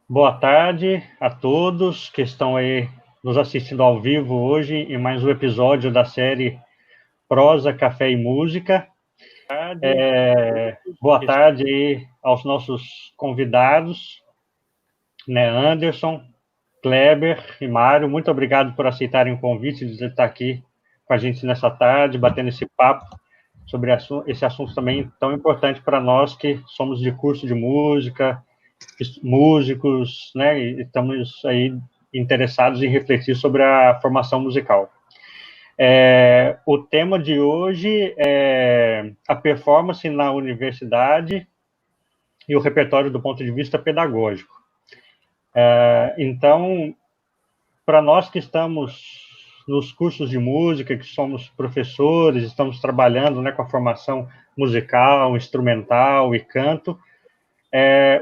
Boa tarde a todos que estão aí nos assistindo ao vivo hoje em mais um episódio da série Prosa, Café e Música. Boa tarde aí aos nossos convidados, né, Anderson, Kleber e Mário. Muito obrigado por aceitarem o convite de estar aqui com a gente nessa tarde, batendo esse papo sobre esse assunto também tão importante para nós que somos de curso de música, músicos, né, e estamos aí interessados em refletir sobre a formação musical. O tema de hoje é a performance na universidade e o repertório do ponto de vista pedagógico. Então, para nós que estamos nos cursos de música, que somos professores, estamos trabalhando, né, com a formação musical, instrumental e canto,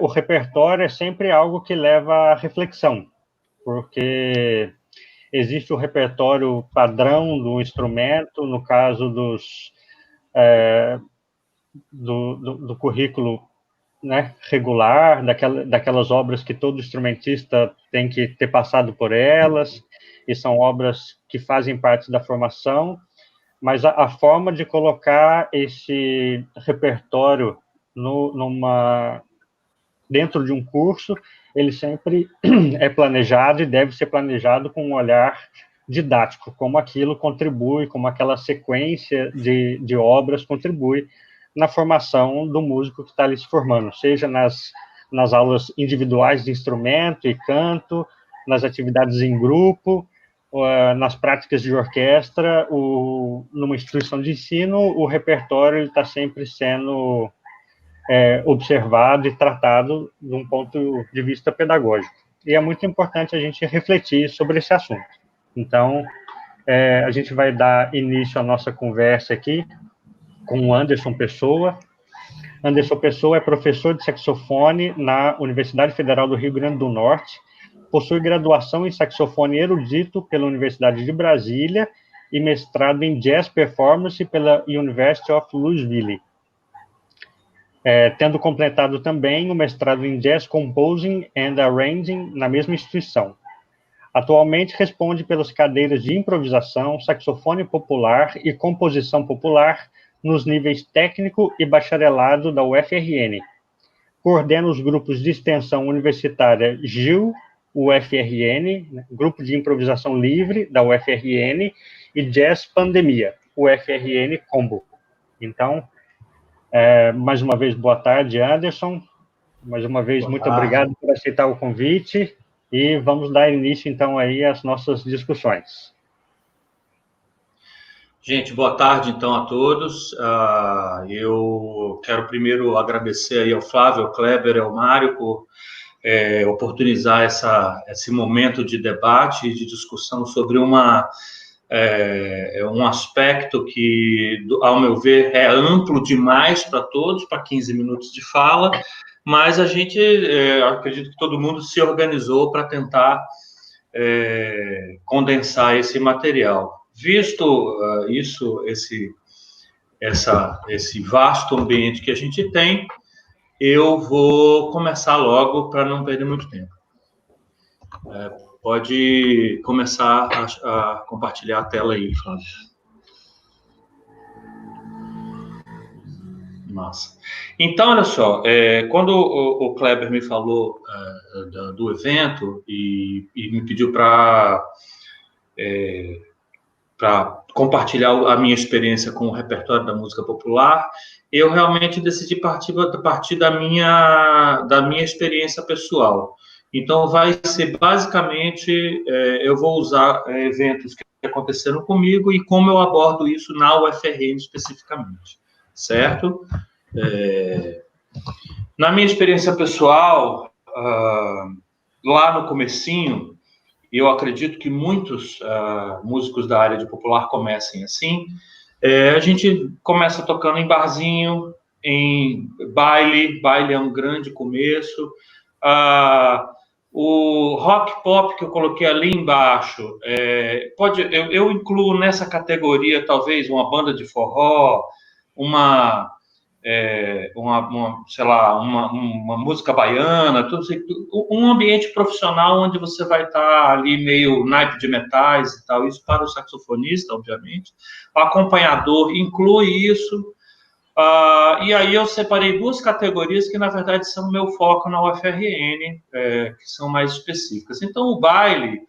o repertório é sempre algo que leva à reflexão, porque existe o repertório padrão do instrumento, no caso do currículo, né, regular, daquelas obras que todo instrumentista tem que ter passado por elas, e são obras que fazem parte da formação, mas a forma de colocar esse repertório dentro de um curso, ele sempre é planejado e deve ser planejado com um olhar didático, como aquilo contribui, como aquela sequência de obras contribui na formação do músico que está ali se formando, seja nas aulas individuais de instrumento e canto, nas atividades em grupo, nas práticas de orquestra, numa instituição de ensino, o repertório está sempre sendo observado e tratado de um ponto de vista pedagógico. E é muito importante a gente refletir sobre esse assunto. Então, a gente vai dar início à nossa conversa aqui com o Anderson Pessoa. Anderson Pessoa é professor de saxofone na Universidade Federal do Rio Grande do Norte, possui graduação em saxofone erudito pela Universidade de Brasília e mestrado em Jazz Performance pela University of Louisville. Tendo completado também o mestrado em Jazz Composing and Arranging na mesma instituição. Atualmente responde pelas cadeiras de improvisação, saxofone popular e composição popular nos níveis técnico e bacharelado da UFRN. Coordena os grupos de extensão universitária GIL, UFRN, Grupo de Improvisação Livre da UFRN, e Jazz Pandemia, UFRN Combo. Então, mais uma vez, boa tarde, Anderson. Mais uma vez, muito obrigado por aceitar o convite e vamos dar início, então, aí às nossas discussões. Gente, boa tarde, então, a todos. Eu quero primeiro agradecer aí ao Flávio, ao Kleber e ao Mário por oportunizar esse momento de debate e de discussão sobre um aspecto que, ao meu ver, é amplo demais para todos, para 15 minutos de fala, mas a gente, acredito que todo mundo se organizou para tentar condensar esse material. Visto esse vasto ambiente que a gente tem, eu vou começar logo para não perder muito tempo. Pode começar a compartilhar a tela aí, Flávio. Massa. Então, olha só, quando o Kleber me falou do evento e me pediu para compartilhar a minha experiência com o repertório da música popular, eu realmente decidi partir da minha experiência pessoal. Então, vai ser basicamente, eu vou usar eventos que aconteceram comigo e como eu abordo isso na UFRN especificamente, certo? Na minha experiência pessoal, lá no comecinho, eu acredito que muitos músicos da área de popular comecem assim, a gente começa tocando em barzinho, em baile é um grande começo, o rock pop que eu coloquei ali embaixo, eu incluo nessa categoria talvez uma banda de forró, uma sei lá, uma música baiana, tudo isso, um ambiente profissional onde você vai estar ali meio naipe de metais e tal, isso para o saxofonista, obviamente. O acompanhador inclui isso. E aí eu separei 2 categorias que, na verdade, são o meu foco na UFRN, que são mais específicas. Então, o baile,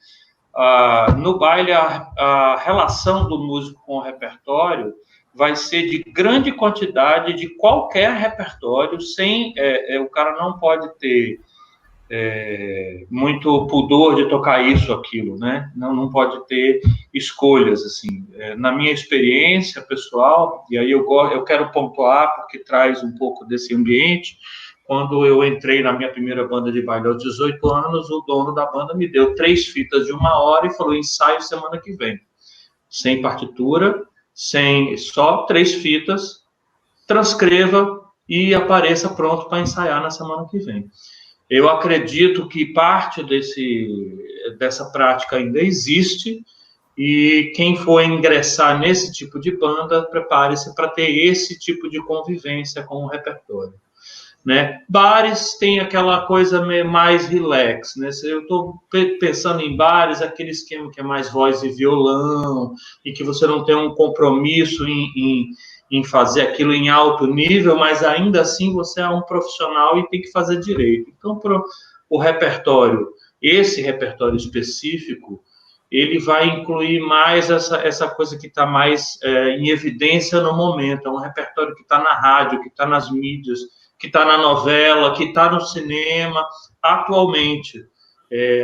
no baile, a relação do músico com o repertório vai ser de grande quantidade de qualquer repertório, sem o cara não pode ter muito pudor de tocar isso, aquilo, né? Não pode ter escolhas, assim. Na minha experiência pessoal, e aí eu quero pontuar, porque traz um pouco desse ambiente, quando eu entrei na minha primeira banda de baile aos 18 anos, o dono da banda me deu 3 fitas de 1 hora e falou, ensaio semana que vem. Sem partitura, só 3 fitas, transcreva e apareça pronto para ensaiar na semana que vem. Eu acredito que parte dessa prática ainda existe, e quem for ingressar nesse tipo de banda, prepare-se para ter esse tipo de convivência com o repertório. Né? Bares tem aquela coisa mais relax, né? Eu estou pensando em bares, aquele esquema que é mais voz e violão, e que você não tem um compromisso em fazer aquilo em alto nível, mas ainda assim você é um profissional e tem que fazer direito. Então, o repertório, esse repertório específico, ele vai incluir mais essa coisa que está mais em evidência no momento. É um repertório que está na rádio, que está nas mídias, que está na novela, que está no cinema, atualmente.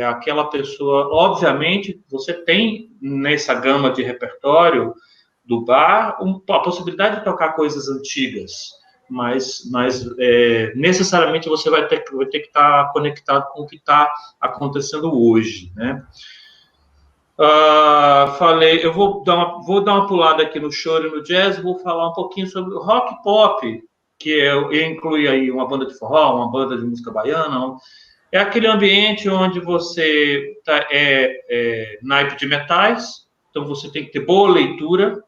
Aquela pessoa, obviamente, você tem nessa gama de repertório do bar a possibilidade de tocar coisas antigas, mas necessariamente você vai ter que estar conectado com o que está acontecendo hoje, né? Eu vou dar uma pulada aqui no choro e no jazz, vou falar um pouquinho sobre o rock pop, que inclui aí uma banda de forró, uma banda de música baiana. É aquele ambiente onde você naipe de metais, então você tem que ter boa leitura,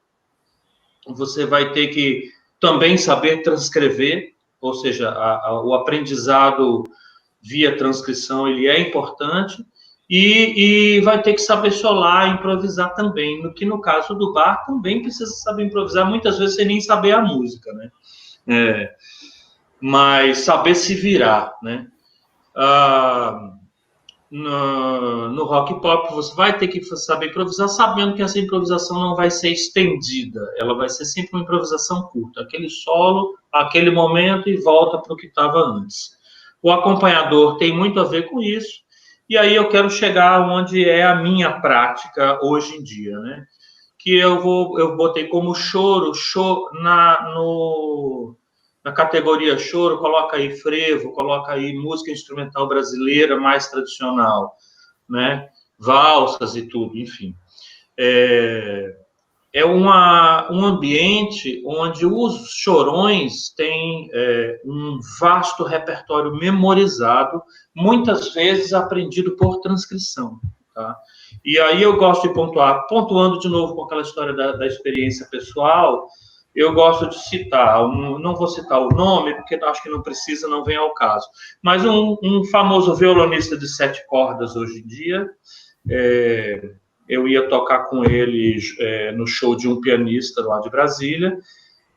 você vai ter que também saber transcrever, ou seja, o aprendizado via transcrição, ele é importante, e vai ter que saber solar, improvisar também, no caso do bar também precisa saber improvisar, muitas vezes sem nem saber a música, né? Mas saber se virar, né? No rock pop você vai ter que saber improvisar, sabendo que essa improvisação não vai ser estendida, ela vai ser sempre uma improvisação curta, aquele solo, aquele momento e volta para o que estava antes. O acompanhador tem muito a ver com isso, e aí eu quero chegar onde é a minha prática hoje em dia, né? Que eu botei como choro na categoria choro, coloca aí frevo, coloca aí música instrumental brasileira mais tradicional, né? Valsas e tudo, enfim. É um ambiente onde os chorões têm um vasto repertório memorizado, muitas vezes aprendido por transcrição, tá? E aí eu gosto de pontuando de novo com aquela história da experiência pessoal, eu gosto de citar, não vou citar o nome, porque acho que não precisa, não vem ao caso, mas um famoso violonista de 7 cordas hoje em dia, eu ia tocar com ele no show de um pianista lá de Brasília,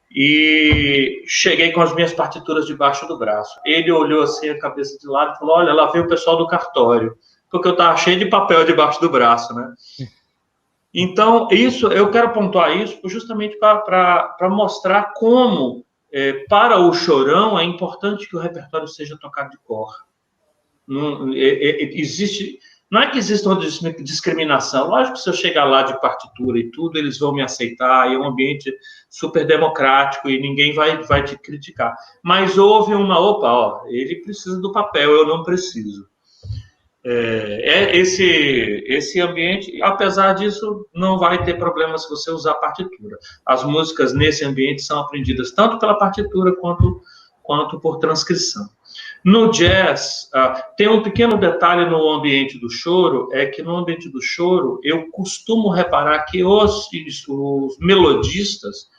e cheguei com as minhas partituras debaixo do braço. Ele olhou assim, a cabeça de lado, e falou, olha, lá veio o pessoal do cartório, porque eu estava cheio de papel debaixo do braço, né? Então, eu quero pontuar isso justamente para mostrar como, para o chorão, é importante que o repertório seja tocado de cor. Não é que existe uma discriminação. Lógico que se eu chegar lá de partitura e tudo, eles vão me aceitar, e é um ambiente super democrático e ninguém vai te criticar. Mas houve ele precisa do papel, eu não preciso. Esse ambiente, apesar disso, não vai ter problema se você usar partitura. As músicas nesse ambiente são aprendidas tanto pela partitura quanto por transcrição. No jazz, tem um pequeno detalhe no ambiente do choro, é que no ambiente do choro, eu costumo reparar que os melodistas,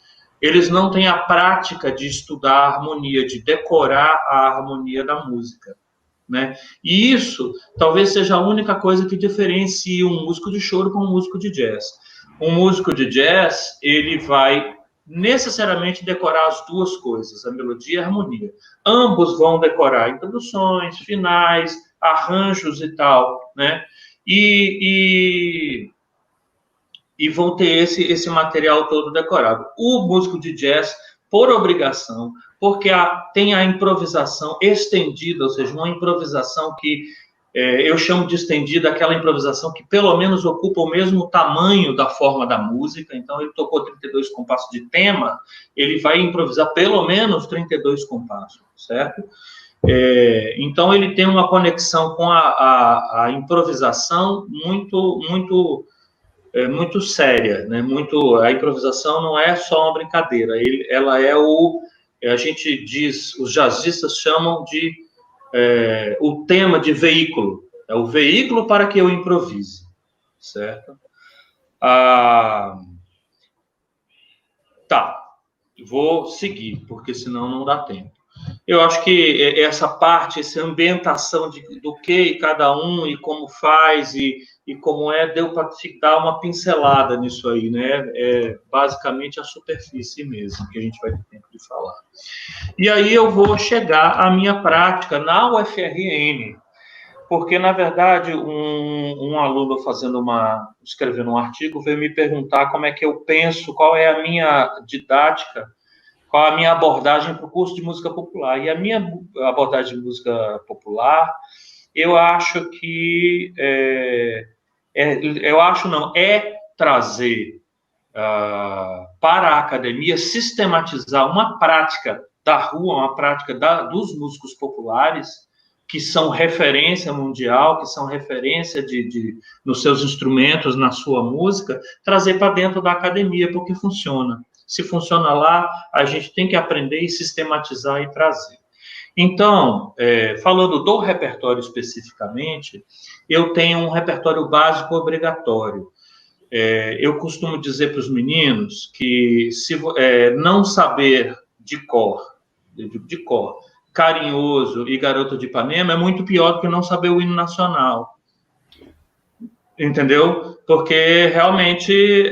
eles não têm a prática de estudar a harmonia, de decorar a harmonia da música, né? E isso talvez seja a única coisa que diferencie um músico de choro com um músico de jazz. Um músico de jazz, ele vai necessariamente decorar as duas coisas, a melodia e a harmonia. Ambos vão decorar introduções, finais, arranjos e tal, né? E vão ter esse material todo decorado. O músico de jazz, por obrigação, porque tem a improvisação estendida, ou seja, uma improvisação que eu chamo de estendida, aquela improvisação que pelo menos ocupa o mesmo tamanho da forma da música. Então, ele tocou 32 compassos de tema, ele vai improvisar pelo menos 32 compassos, certo? Então, ele tem uma conexão com a improvisação muito séria, né? A improvisação não é só uma brincadeira, ela é a gente diz, os jazzistas chamam de o tema de veículo, é o veículo para que eu improvise, certo? Tá, vou seguir, porque senão não dá tempo. Eu acho que essa parte, essa ambientação do que cada um e como faz e como deu para te dar uma pincelada nisso aí, né? Basicamente a superfície mesmo, que a gente vai ter tempo de falar. E aí eu vou chegar à minha prática na UFRN, porque, na verdade, um aluno escrevendo um artigo veio me perguntar como é que eu penso, qual é a minha didática, qual a minha abordagem para o curso de música popular. E a minha abordagem de música popular, eu acho que trazer para a academia, sistematizar uma prática da rua, uma prática dos músicos populares, que são referência mundial, que são referência nos seus instrumentos, na sua música, trazer para dentro da academia, porque funciona. Se funciona lá, a gente tem que aprender e sistematizar e trazer. Então, falando do repertório especificamente, eu tenho um repertório básico obrigatório. Eu costumo dizer para os meninos que se não saber de cor, Carinhoso e Garota de Ipanema é muito pior do que não saber o hino nacional. Entendeu? Porque realmente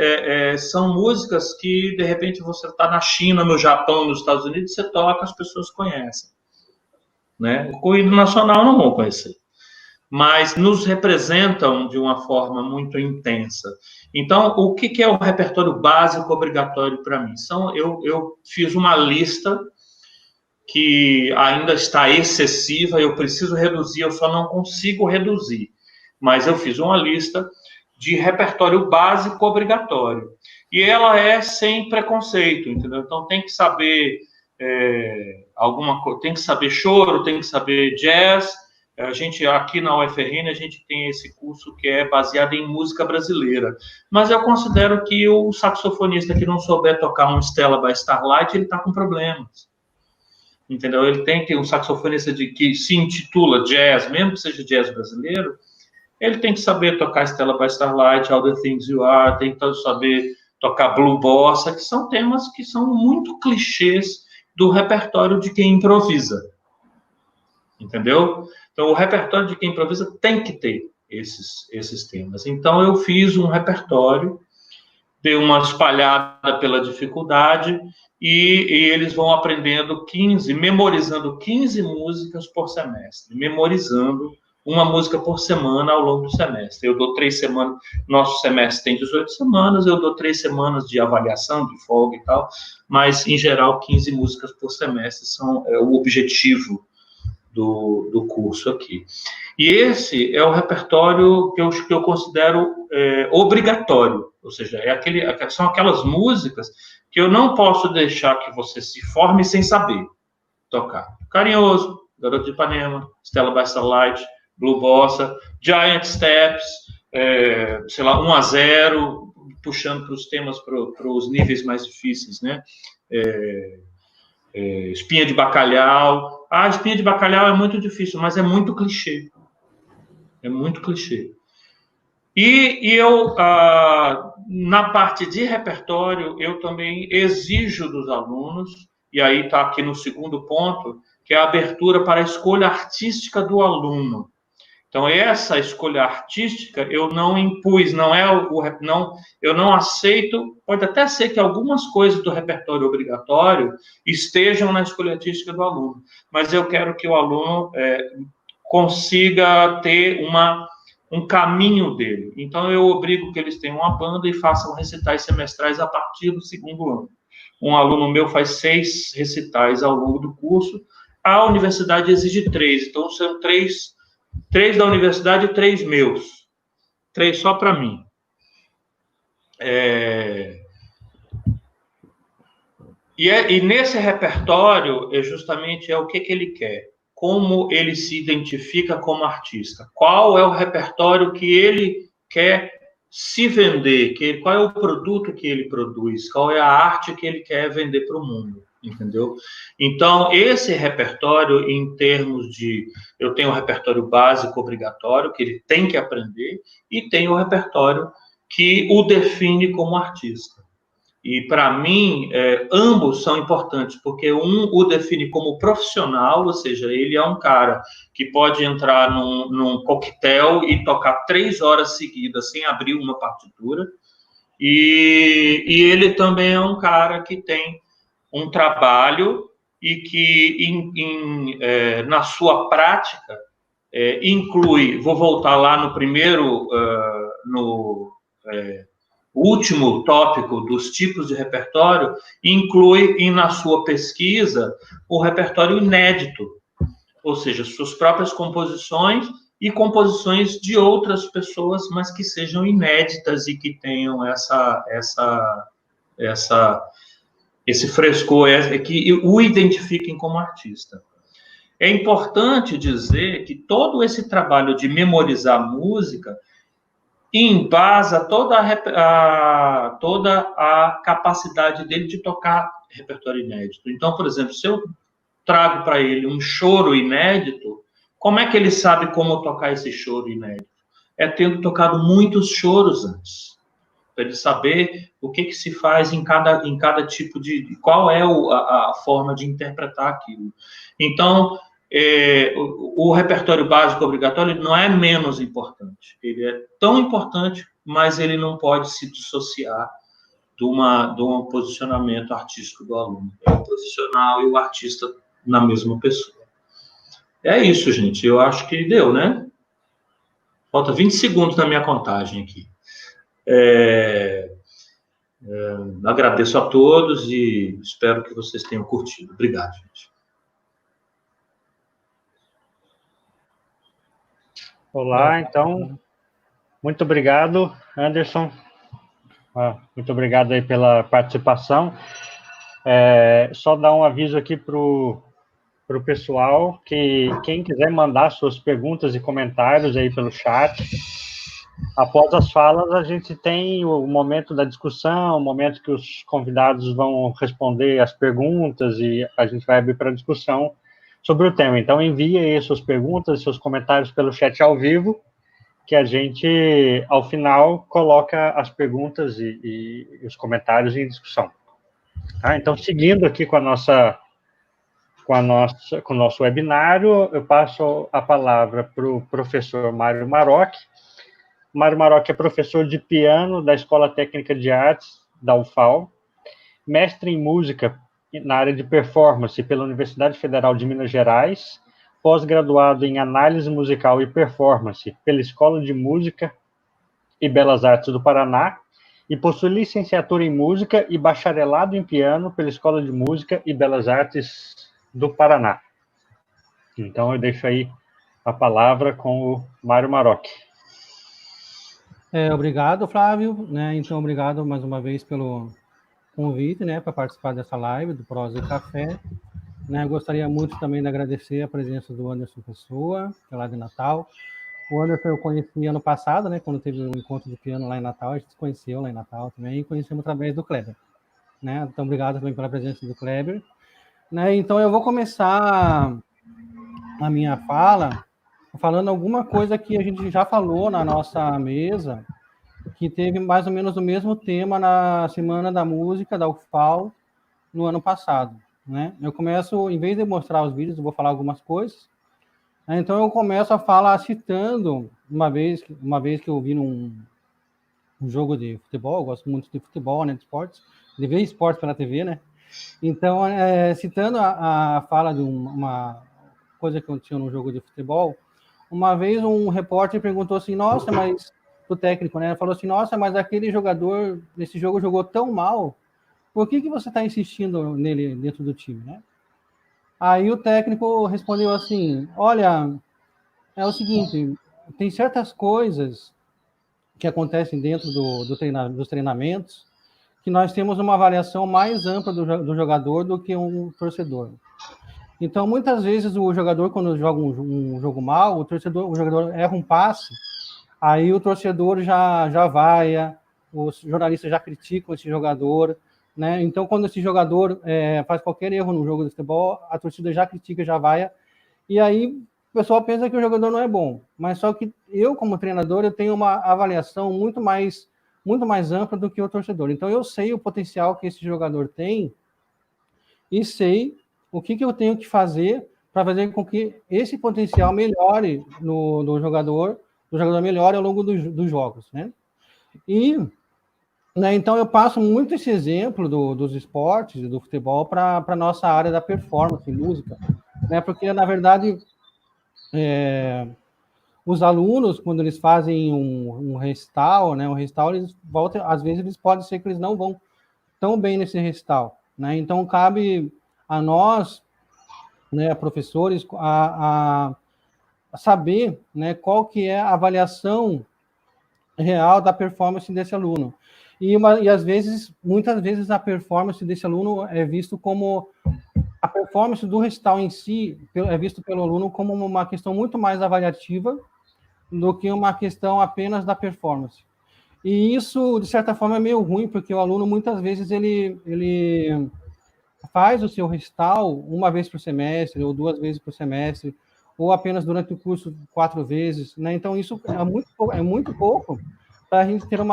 são músicas que, de repente, você está na China, no Japão, nos Estados Unidos, você toca, as pessoas conhecem. Né? O hino nacional não vão conhecer. Mas nos representam de uma forma muito intensa. Então, o que é o repertório básico obrigatório para mim? Eu fiz uma lista que ainda está excessiva, eu preciso reduzir, eu só não consigo reduzir. Mas eu fiz uma lista de repertório básico obrigatório. E ela é sem preconceito, entendeu? Então tem que saber alguma coisa, tem que saber choro, tem que saber jazz. A gente, aqui na UFRN, a gente tem esse curso que é baseado em música brasileira. Mas eu considero que o saxofonista que não souber tocar um Stella by Starlight, ele está com problemas. Entendeu? Ele tem que um saxofonista que se intitula jazz, mesmo que seja jazz brasileiro, ele tem que saber tocar Stella by Starlight, All the Things You Are, tem que saber tocar Blue Bossa, que são temas que são muito clichês do repertório de quem improvisa. Entendeu? Então, o repertório de quem improvisa tem que ter esses temas. Então, eu fiz um repertório, dei uma espalhada pela dificuldade, e eles vão aprendendo memorizando 15 músicas por semestre, memorizando uma música por semana ao longo do semestre. Eu dou 3 semanas, nosso semestre tem 18 semanas, eu dou 3 semanas de avaliação, de folga e tal, mas, em geral, 15 músicas por semestre são o objetivo do curso aqui. E esse é o repertório que eu considero obrigatório, ou seja, são aquelas músicas que eu não posso deixar que você se forme sem saber tocar. Carinhoso, Garota de Ipanema, Stella by Starlight, Blue Bossa, Giant Steps, 1-0, puxando para os temas, para os níveis mais difíceis, né? Espinha de Bacalhau. Espinha de Bacalhau é muito difícil, mas é muito clichê. É muito clichê. E eu, na parte de repertório, eu também exijo dos alunos, e aí está aqui no segundo ponto, que é a abertura para a escolha artística do aluno. Então, essa escolha artística eu não impus, eu não aceito, pode até ser que algumas coisas do repertório obrigatório estejam na escolha artística do aluno, mas eu quero que o aluno consiga ter um caminho dele. Então, eu obrigo que eles tenham uma banda e façam recitais semestrais a partir do segundo ano. Um aluno meu faz 6 recitais ao longo do curso, a universidade exige 3, então são 3 da universidade e 3 meus. 3 só para mim. E nesse repertório, justamente é o que ele quer. Como ele se identifica como artista. Qual é o repertório que ele quer se vender? Qual é o produto que ele produz? Qual é a arte que ele quer vender para o mundo? Entendeu? Então, esse repertório, em termos de... Eu tenho o repertório básico obrigatório, que ele tem que aprender, e tenho o repertório que o define como artista. E, para mim, ambos são importantes, porque um o define como profissional, ou seja, ele é um cara que pode entrar num coquetel e tocar 3 horas seguidas sem abrir uma partitura, e ele também é um cara que tem um trabalho e que, na sua prática, inclui, vou voltar lá no primeiro, o último tópico dos tipos de repertório, inclui na sua pesquisa o repertório inédito, ou seja, suas próprias composições e composições de outras pessoas, mas que sejam inéditas e que tenham esse frescor, que o identifiquem como artista. É importante dizer que todo esse trabalho de memorizar música embasa toda a capacidade dele de tocar repertório inédito. Então, por exemplo, se eu trago para ele um choro inédito, como é que ele sabe como tocar esse choro inédito? É tendo tocado muitos choros antes, para ele saber o que se faz em cada tipo de... Qual é a forma de interpretar aquilo. Então, o repertório básico obrigatório não é menos importante. Ele é tão importante, mas ele não pode se dissociar de um posicionamento artístico do aluno. É o profissional e o artista na mesma pessoa. É isso, gente. Eu acho que deu, né? Falta 20 segundos na minha contagem aqui. Agradeço a todos e espero que vocês tenham curtido. Obrigado, gente. Olá, então, muito obrigado, Anderson. Muito obrigado aí pela participação. Só dar um aviso aqui para o pessoal que quem quiser mandar suas perguntas e comentários aí pelo chat, após as falas a gente tem o momento da discussão, o momento que os convidados vão responder as perguntas e a gente vai abrir para discussão sobre o tema. Então envie aí suas perguntas, seus comentários pelo chat ao vivo, que a gente, ao final, coloca as perguntas e os comentários em discussão. Tá? Então, seguindo aqui com o nosso webinário, eu passo a palavra para o professor Mário Marocchi. Mário Marocchi é professor de piano da Escola Técnica de Artes da UFAL, mestre em música na área de performance pela Universidade Federal de Minas Gerais, pós-graduado em análise musical e performance pela Escola de Música e Belas Artes do Paraná, e possui licenciatura em música e bacharelado em piano pela Escola de Música e Belas Artes do Paraná. Então, eu deixo aí a palavra com o Mário Marocchi. Obrigado, Flávio. Então, obrigado mais uma vez pelo convite, para participar dessa live do Prosa e Café. Eu gostaria muito também de agradecer a presença do Anderson Pessoa, que é lá de Natal. O Anderson eu conheci ano passado, quando teve um encontro de piano lá em Natal, a gente se conheceu lá em Natal também, e conhecemos através do Kleber. Então, obrigado também pela presença do Kleber. Então, eu vou começar a minha fala falando alguma coisa que a gente já falou na nossa mesa, que teve mais ou menos o mesmo tema na Semana da Música da UFPAL no ano passado, né? Eu começo, em vez de mostrar os vídeos, eu vou falar algumas coisas. Então eu começo a falar citando uma vez que eu vi num jogo de futebol, eu gosto muito de futebol, né, de esportes, de ver esportes pela TV, né? Então, citando a fala de uma coisa que aconteceu num jogo de futebol, uma vez um repórter perguntou assim, nossa, mas o técnico, né, falou assim, nossa, mas aquele jogador nesse jogo jogou tão mal, por que você está insistindo nele dentro do time, né? Aí o técnico respondeu assim, olha, é o seguinte, tem certas coisas que acontecem dentro dos treinamentos que nós temos uma avaliação mais ampla do jogador do que um torcedor. Então, muitas vezes, o jogador, quando joga um jogo mal, o jogador erra um passe, aí o torcedor já vaia, os jornalistas já criticam esse jogador, né? Então, quando esse jogador faz qualquer erro no jogo de futebol, a torcida já critica, já vaia, e aí o pessoal pensa que o jogador não é bom. Mas só que eu, como treinador, eu tenho uma avaliação muito mais ampla do que o torcedor. Então, eu sei o potencial que esse jogador tem e sei o que eu tenho que fazer para fazer com que esse potencial melhore no jogador, o jogador melhore ao longo dos jogos, né? E, né, então, eu passo muito esse exemplo dos esportes, do futebol, para a nossa área da performance, música, né? Porque, na verdade, os alunos, quando eles fazem um recital, né, eles voltam, às vezes eles podem ser que eles não vão tão bem nesse recital, né? Então cabe a nós, né, professores, a saber, né, qual que é a avaliação real da performance desse aluno. E às vezes, muitas vezes a performance desse aluno é visto como a performance do recital em si é visto pelo aluno como uma questão muito mais avaliativa do que uma questão apenas da performance. E isso, de certa forma, é meio ruim, porque o aluno, muitas vezes, ele faz o seu recital uma vez por semestre, ou 2 vezes por semestre, ou apenas durante o curso 4 vezes, né? Então, isso é muito pouco para a gente ter para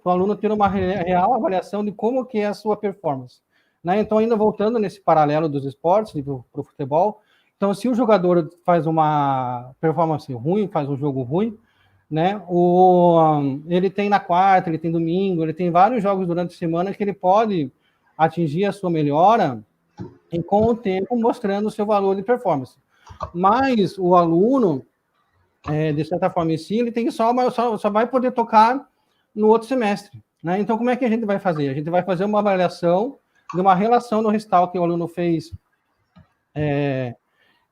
o aluno ter uma real avaliação de como que é a sua performance, né? Então, ainda voltando nesse paralelo dos esportes, para o futebol, então, se o jogador faz uma performance ruim, faz um jogo ruim, né? Ele tem na quarta, ele tem domingo, ele tem vários jogos durante a semana que ele pode atingir a sua melhora e, com o tempo, mostrando o seu valor de performance. Mas o aluno, de certa forma em si, ele tem que só vai poder tocar no outro semestre, né? Então, como é que a gente vai fazer? A gente vai fazer uma avaliação de uma relação no recital que o aluno fez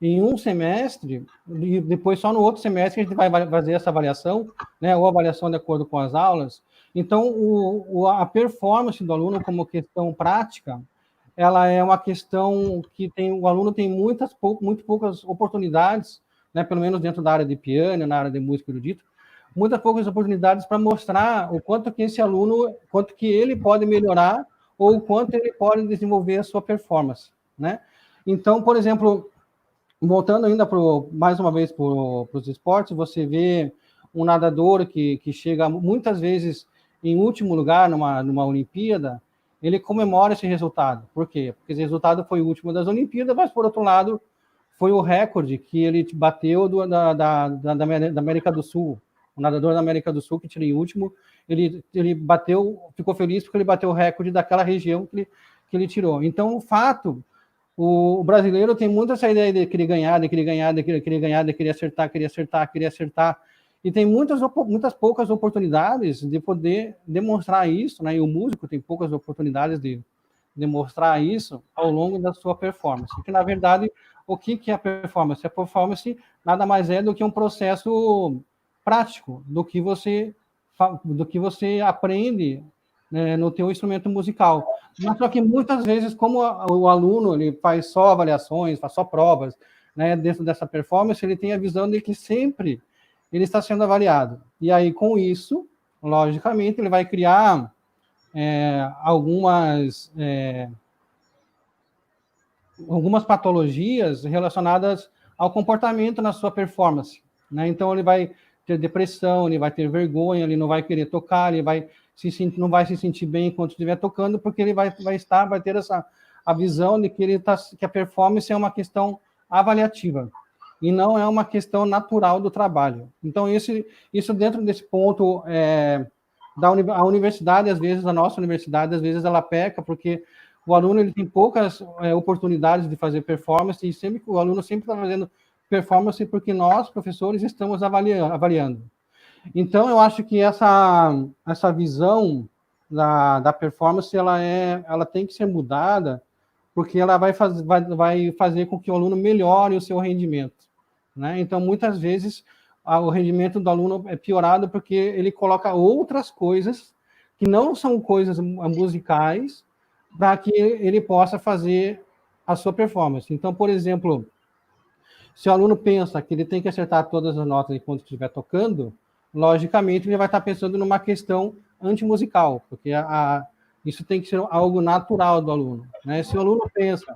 em um semestre, e depois só no outro semestre a gente vai fazer essa avaliação, né, ou avaliação de acordo com as aulas. Então, a performance do aluno como questão prática, ela é uma questão que o aluno tem muito poucas oportunidades, né, pelo menos dentro da área de piano, na área de música erudita, muitas poucas oportunidades para mostrar o quanto que esse aluno, quanto que ele pode melhorar, ou o quanto ele pode desenvolver a sua performance, né? Então, por exemplo, voltando ainda mais uma vez para os esportes, você vê um nadador que chega muitas vezes em último lugar numa Olimpíada, ele comemora esse resultado. Por quê? Porque esse resultado foi o último das Olimpíadas, mas, por outro lado, foi o recorde que ele bateu da América do Sul. O nadador da América do Sul, que tirou em último, ele bateu, ficou feliz porque ele bateu o recorde daquela região que ele tirou. Então, o fato... O brasileiro tem muito essa ideia de querer ganhar, de querer acertar. E tem muitas poucas oportunidades de poder demonstrar isso, né? E o músico tem poucas oportunidades de demonstrar isso ao longo da sua performance. Porque, na verdade, o que é a performance? A performance nada mais é do que um processo prático do que você aprende, né, no teu instrumento musical. Mas só que muitas vezes, como o aluno ele faz só avaliações, faz só provas, né, dentro dessa performance, ele tem a visão de que sempre ele está sendo avaliado. E aí, com isso, logicamente, ele vai criar algumas patologias relacionadas ao comportamento na sua performance, né? Então, ele vai ter depressão, ele vai ter vergonha, ele não vai querer tocar, ele não vai se sentir bem enquanto estiver tocando, porque ele vai ter a visão de que que a performance é uma questão avaliativa e não é uma questão natural do trabalho. Então, isso dentro desse ponto, a universidade, às vezes, a nossa universidade, às vezes, ela peca, porque o aluno ele tem poucas oportunidades de fazer performance, e o aluno sempre está fazendo performance porque nós, professores, estamos avaliando. Então, eu acho que essa visão da performance, ela tem que ser mudada, porque ela vai fazer com que o aluno melhore o seu rendimento, né? Então, muitas vezes, o rendimento do aluno é piorado porque ele coloca outras coisas que não são coisas musicais para que ele possa fazer a sua performance. Então, por exemplo, se o aluno pensa que ele tem que acertar todas as notas enquanto estiver tocando, logicamente ele vai estar pensando numa questão antimusical, porque isso tem que ser algo natural do aluno, né? Se o aluno pensa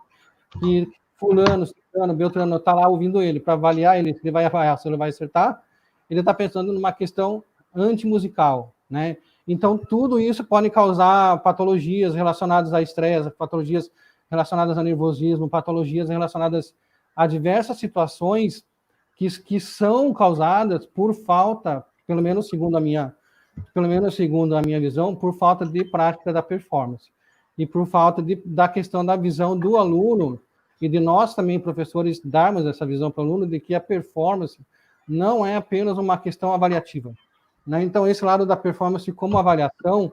que fulano, ciclano, beltrano está lá ouvindo ele para avaliar ele, se ele vai avaliar, se ele vai acertar, ele está pensando numa questão antimusical, né? Então, tudo isso pode causar patologias relacionadas a estresse, patologias relacionadas a nervosismo, patologias relacionadas a diversas situações que são causadas por falta, pelo menos segundo a minha visão, por falta de prática da performance e por falta da questão da visão do aluno e de nós também, professores, darmos essa visão para o aluno de que a performance não é apenas uma questão avaliativa, né? Então, esse lado da performance como avaliação,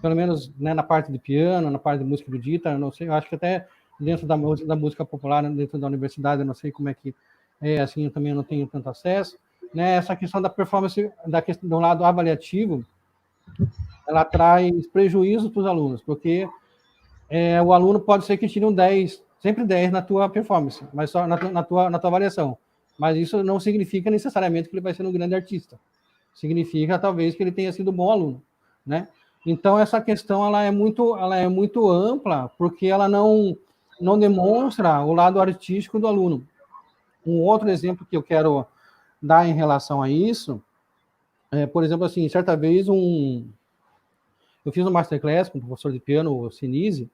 pelo menos, né, na parte de piano, na parte de música erudita, eu não sei, eu acho que até dentro da música popular, dentro da universidade, eu não sei como é que é, assim, eu também não tenho tanto acesso, né? Essa questão da performance, do lado avaliativo, ela traz prejuízo para os alunos, porque o aluno pode ser que tire um 10, sempre 10 na tua performance, mas só na tua avaliação. Mas isso não significa necessariamente que ele vai ser um grande artista. Significa, talvez, que ele tenha sido um bom aluno, né? Então, essa questão ela é muito ampla, porque ela não demonstra o lado artístico do aluno. Um outro exemplo que eu quero dar em relação a isso por exemplo, assim, certa vez eu fiz um masterclass com o professor de piano, o Sinise,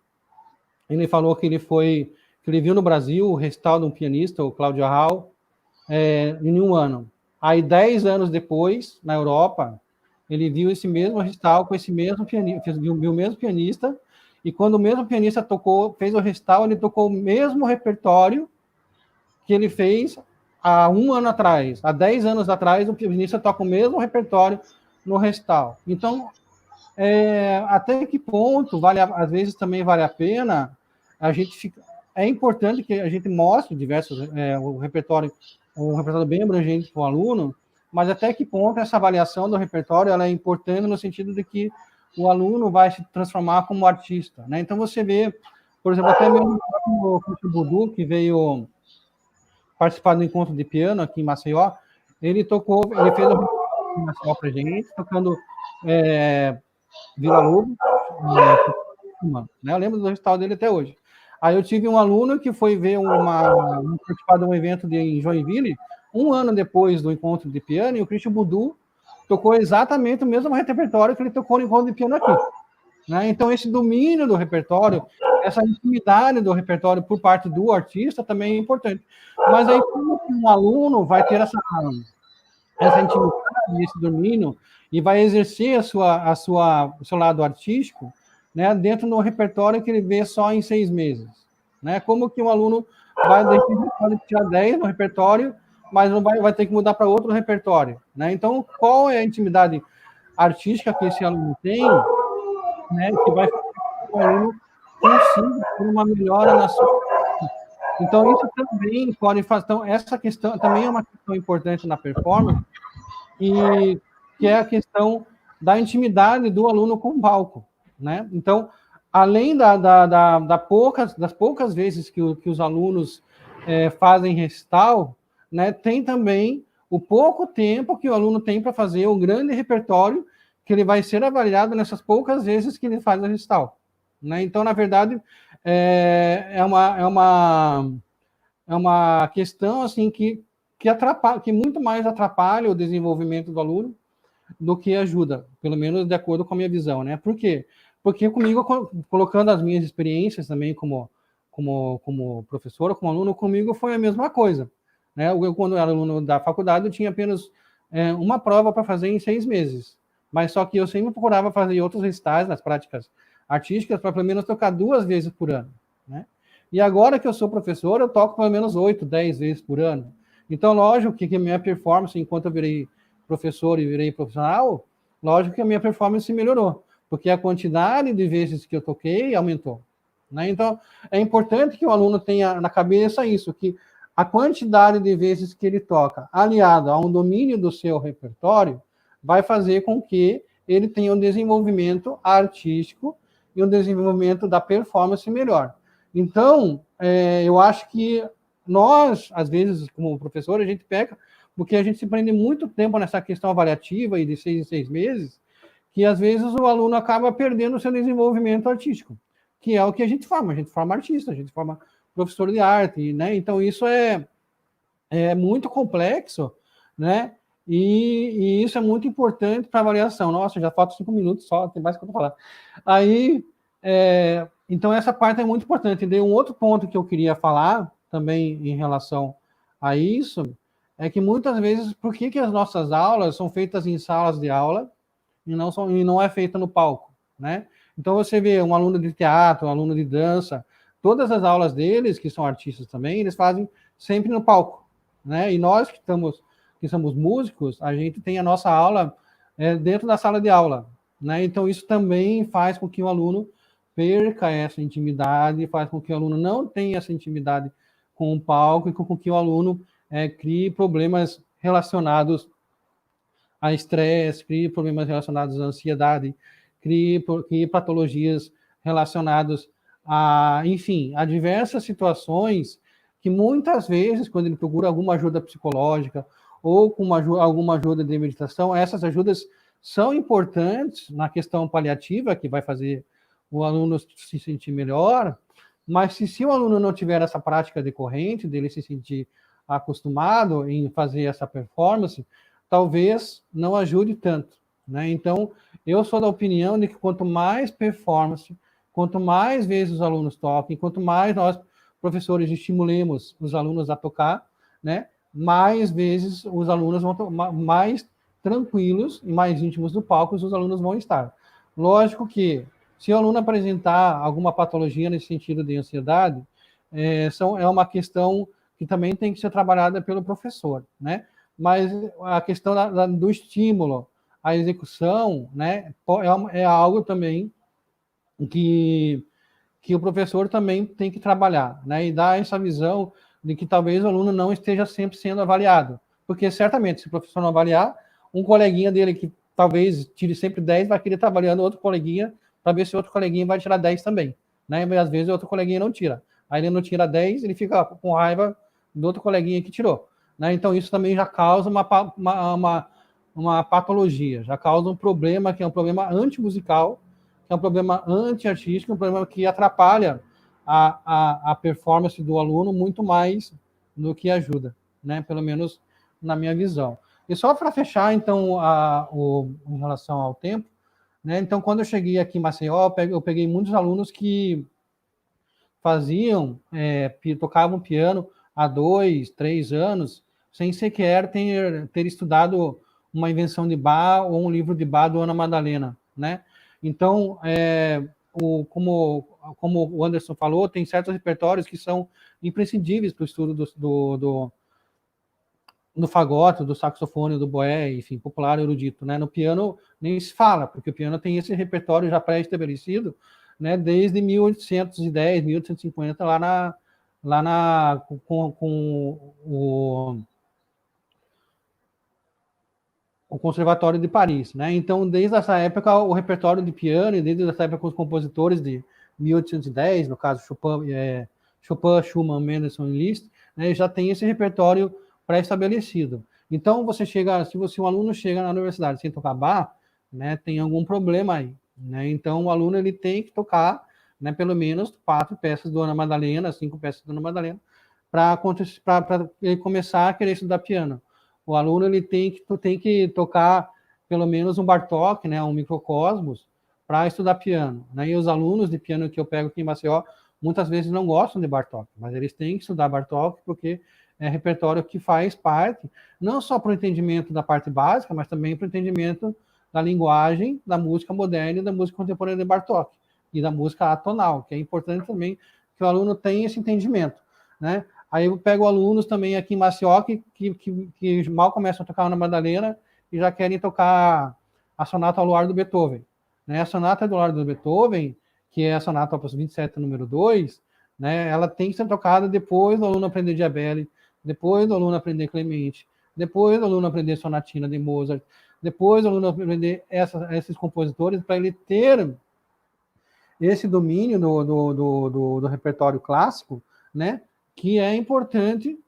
ele falou que ele viu no Brasil o recital de um pianista, o Cláudio Arral, em um ano. Aí, 10 anos depois, na Europa, ele viu esse mesmo recital com esse mesmo pianista, viu o mesmo pianista, e quando o mesmo pianista fez o recital, ele tocou o mesmo repertório que ele fez há um ano atrás. Há 10 anos atrás, o pianista toca o mesmo repertório no recital. Então, até que ponto às vezes também vale a pena é importante que a gente mostre um repertório bem abrangente para o aluno, mas até que ponto essa avaliação do repertório ela é importante no sentido de que o aluno vai se transformar como artista, né? Então você vê, por exemplo, até mesmo o Cristian Budu, que veio participar do encontro de piano aqui em Maceió, ele fez um Maceió pra gente, tocando Vila Lobo, né? Eu lembro do recital dele até hoje. Aí eu tive um aluno que foi ver participar de um evento em Joinville, um ano depois do encontro de piano, e o Cristian Budu tocou exatamente o mesmo repertório que ele tocou no encontro de piano aqui, né? Então, esse domínio do repertório, essa intimidade do repertório por parte do artista também é importante. Mas aí, como um aluno vai ter essa intimidade, esse domínio, e vai exercer o seu lado artístico, né, dentro do repertório que ele vê só em 6 meses, né? Como que um aluno pode tirar 10 no repertório, mas não vai ter que mudar para outro repertório, né? Então, qual é a intimidade artística que esse aluno tem, né, que vai fazer com que o aluno consiga ter uma melhora na sua... Então, isso também pode fazer... Então, essa questão também é uma questão importante na performance, que é a questão da intimidade do aluno com o palco, né? Então, além das poucas vezes que os alunos fazem recital, né, tem também o pouco tempo que o aluno tem para fazer o grande repertório que ele vai ser avaliado nessas poucas vezes que ele faz o recital, né? Então, na verdade, uma questão assim que atrapalha, que muito mais atrapalha o desenvolvimento do aluno do que ajuda, pelo menos de acordo com a minha visão, né? Por quê? Porque comigo, colocando as minhas experiências também como professor, como aluno, comigo foi a mesma coisa, né? Eu, quando era aluno da faculdade, eu tinha apenas uma prova para fazer em 6 meses, mas só que eu sempre procurava fazer outros recitais nas práticas artísticas para pelo menos tocar 2 vezes por ano, né? E agora que eu sou professor, eu toco pelo menos 8, 10 vezes por ano. Então, lógico que a minha performance, enquanto eu virei professor e virei profissional, lógico que a minha performance melhorou, porque a quantidade de vezes que eu toquei aumentou, né? Então, é importante que o aluno tenha na cabeça isso, que a quantidade de vezes que ele toca, aliado a um domínio do seu repertório, vai fazer com que ele tenha um desenvolvimento artístico e um desenvolvimento da performance melhor. Então, eu acho que nós, às vezes, como professor, a gente peca porque a gente se prende muito tempo nessa questão avaliativa e de 6 em 6 meses, que às vezes o aluno acaba perdendo o seu desenvolvimento artístico, que é o que a gente forma artista, a gente forma professor de arte, né? Então isso é muito complexo, né? E isso é muito importante para a avaliação. Nossa, já faltam 5 minutos só, tem mais que eu falar. Aí, então essa parte é muito importante. E um outro ponto que eu queria falar também em relação a isso é que muitas vezes, por que as nossas aulas são feitas em salas de aula e não é feita no palco, né? Então você vê um aluno de teatro, um aluno de dança, todas as aulas deles, que são artistas também, eles fazem sempre no palco, né? E nós que somos músicos, a gente tem a nossa aula dentro da sala de aula, né? Então isso também faz com que o aluno perca essa intimidade, faz com que o aluno não tenha essa intimidade com o palco e com que o aluno crie problemas relacionados a estresse, crie problemas relacionados à ansiedade, crie patologias relacionadas enfim, a diversas situações que muitas vezes, quando ele procura alguma ajuda psicológica ou com alguma ajuda de meditação, essas ajudas são importantes na questão paliativa, que vai fazer o aluno se sentir melhor, mas se o aluno não tiver essa prática decorrente, dele se sentir acostumado em fazer essa performance, talvez não ajude tanto, né? Então, eu sou da opinião de que quanto mais performance, quanto mais vezes os alunos toquem, quanto mais nós, professores, estimulemos os alunos a tocar, né? Mais vezes os alunos vão mais tranquilos e mais íntimos do palco os alunos vão estar. Lógico que, se o aluno apresentar alguma patologia nesse sentido de ansiedade, é uma questão que também tem que ser trabalhada pelo professor, né? Mas a questão do estímulo, a execução, né, é algo também que o professor também tem que trabalhar, né, e dar essa visão de que talvez o aluno não esteja sempre sendo avaliado, porque certamente, se o professor não avaliar, um coleguinha dele que talvez tire sempre 10, vai querer estar avaliando outro coleguinha para ver se outro coleguinha vai tirar 10 também, né, e às vezes o outro coleguinha não tira, aí ele não tira 10, ele fica com raiva do outro coleguinha que tirou, né, então isso também já causa uma patologia, já causa um problema, que é um problema antimusical, que é um problema anti-artístico, um problema que atrapalha a performance do aluno muito mais do que ajuda, né? Pelo menos na minha visão. E só para fechar, então, em relação ao tempo, né? Então, quando eu cheguei aqui em Maceió, eu peguei muitos alunos que tocavam piano há 2, 3 anos, sem sequer ter estudado uma invenção de Bach ou um livro de Bach do Ana Madalena, né? Então, como o Anderson falou, tem certos repertórios que são imprescindíveis para o estudo do fagote, do saxofone, do boé, enfim, popular erudito, né? No piano nem se fala, porque o piano tem esse repertório já pré-estabelecido, né? Desde 1810, 1850, com o Conservatório de Paris, né? Então, desde essa época, o repertório de piano, e desde essa época, os compositores de 1810, no caso Chopin, Schumann, Mendelssohn e Liszt, né, já tem esse repertório pré-estabelecido. Então, se um aluno chega na universidade sem tocar Bach, né, tem algum problema aí, né? Então, o aluno ele tem que tocar, né, pelo menos 4 peças do Ana Madalena, 5 peças do Ana Madalena, para ele começar a querer estudar piano. O aluno ele tem que tocar pelo menos um Bartók, né, um microcosmos, para estudar piano. Né? E os alunos de piano que eu pego aqui em Maceió, muitas vezes não gostam de Bartók, mas eles têm que estudar Bartók porque é repertório que faz parte, não só para o entendimento da parte básica, mas também para o entendimento da linguagem da música moderna e da música contemporânea de Bartók, e da música atonal, que é importante também que o aluno tenha esse entendimento. Né? Aí eu pego alunos também aqui em Maceió que mal começam a tocar na Madalena e já querem tocar a Sonata ao Luar do Beethoven. Né? A Sonata ao Luar do Beethoven, que é a Sonata Opus 27, número 2, né? Ela tem que ser tocada depois do aluno aprender Diabelli, depois do aluno aprender Clemente, depois do aluno aprender Sonatina de Mozart, depois do aluno aprender esses compositores, para ele ter esse domínio do repertório clássico, né? Que é importante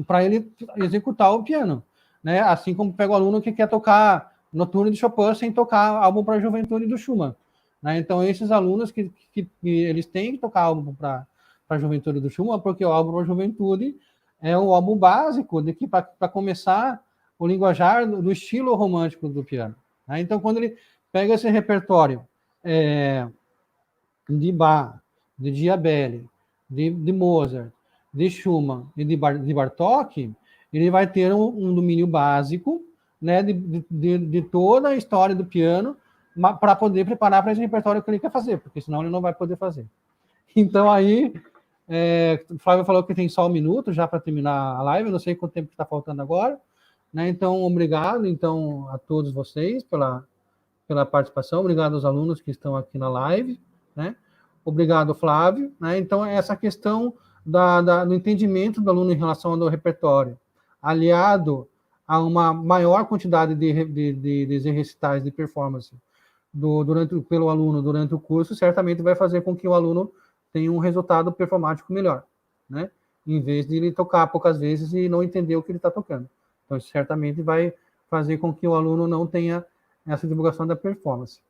para ele executar o piano. Né? Assim como pega o aluno que quer tocar Noturno de Chopin sem tocar álbum para a Juventude do Schumann. Né? Então, esses alunos que eles têm que tocar álbum para a Juventude do Schumann, porque o álbum para a Juventude é o álbum básico de que para começar o linguajar do estilo romântico do piano. Né? Então, quando ele pega esse repertório de Bach, de Diabelli, de Mozart, de Schumann e de Bartók, ele vai ter um domínio básico, né, de toda a história do piano para poder preparar para esse repertório que ele quer fazer, porque senão ele não vai poder fazer. Então aí, o Flávio falou que tem só 1 minuto já para terminar a live, eu não sei quanto tempo está faltando agora, né? Então, obrigado então, a todos vocês pela participação, obrigado aos alunos que estão aqui na live, né? Obrigado, Flávio. Né? Então, essa questão do entendimento do aluno em relação ao repertório, aliado a uma maior quantidade de recitais de performance pelo aluno durante o curso, certamente vai fazer com que o aluno tenha um resultado performático melhor, né? Em vez de ele tocar poucas vezes e não entender o que ele está tocando. Então, isso certamente vai fazer com que o aluno não tenha essa divulgação da performance.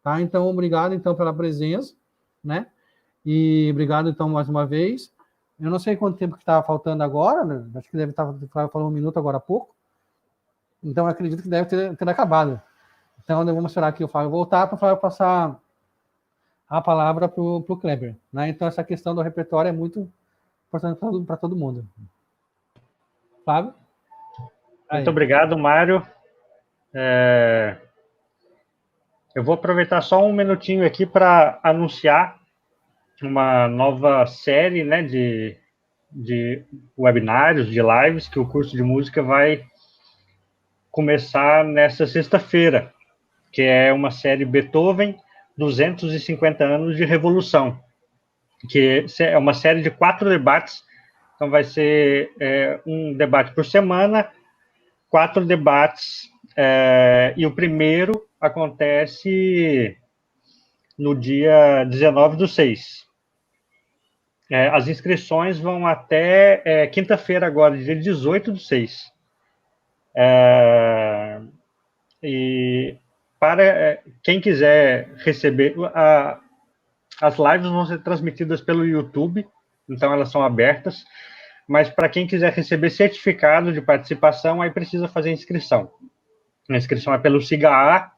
Tá? Então, obrigado então pela presença, né? E obrigado então mais uma vez. Eu não sei quanto tempo que estava faltando agora, né? Acho que deve estar falando 1 minuto agora há pouco. Então, acredito que deve ter acabado. Então, eu vou mostrar aqui o Flávio voltar para o Flávio passar a palavra para o Kleber. Né? Então, essa questão do repertório é muito importante para todo mundo. Flávio? Muito obrigado, Mário. Eu vou aproveitar só 1 minutinho aqui para anunciar uma nova série, né, de webinários, de lives, que o curso de música vai começar nessa sexta-feira, que é uma série Beethoven, 250 anos de revolução, que é uma série de 4 debates, então vai ser um debate por semana, 4 debates, e o primeiro acontece no dia 19/6. As inscrições vão até quinta-feira agora, dia 18/6. E para quem quiser receber, as lives vão ser transmitidas pelo YouTube, então elas são abertas, mas para quem quiser receber certificado de participação, aí precisa fazer inscrição. A inscrição é pelo SIGA-A,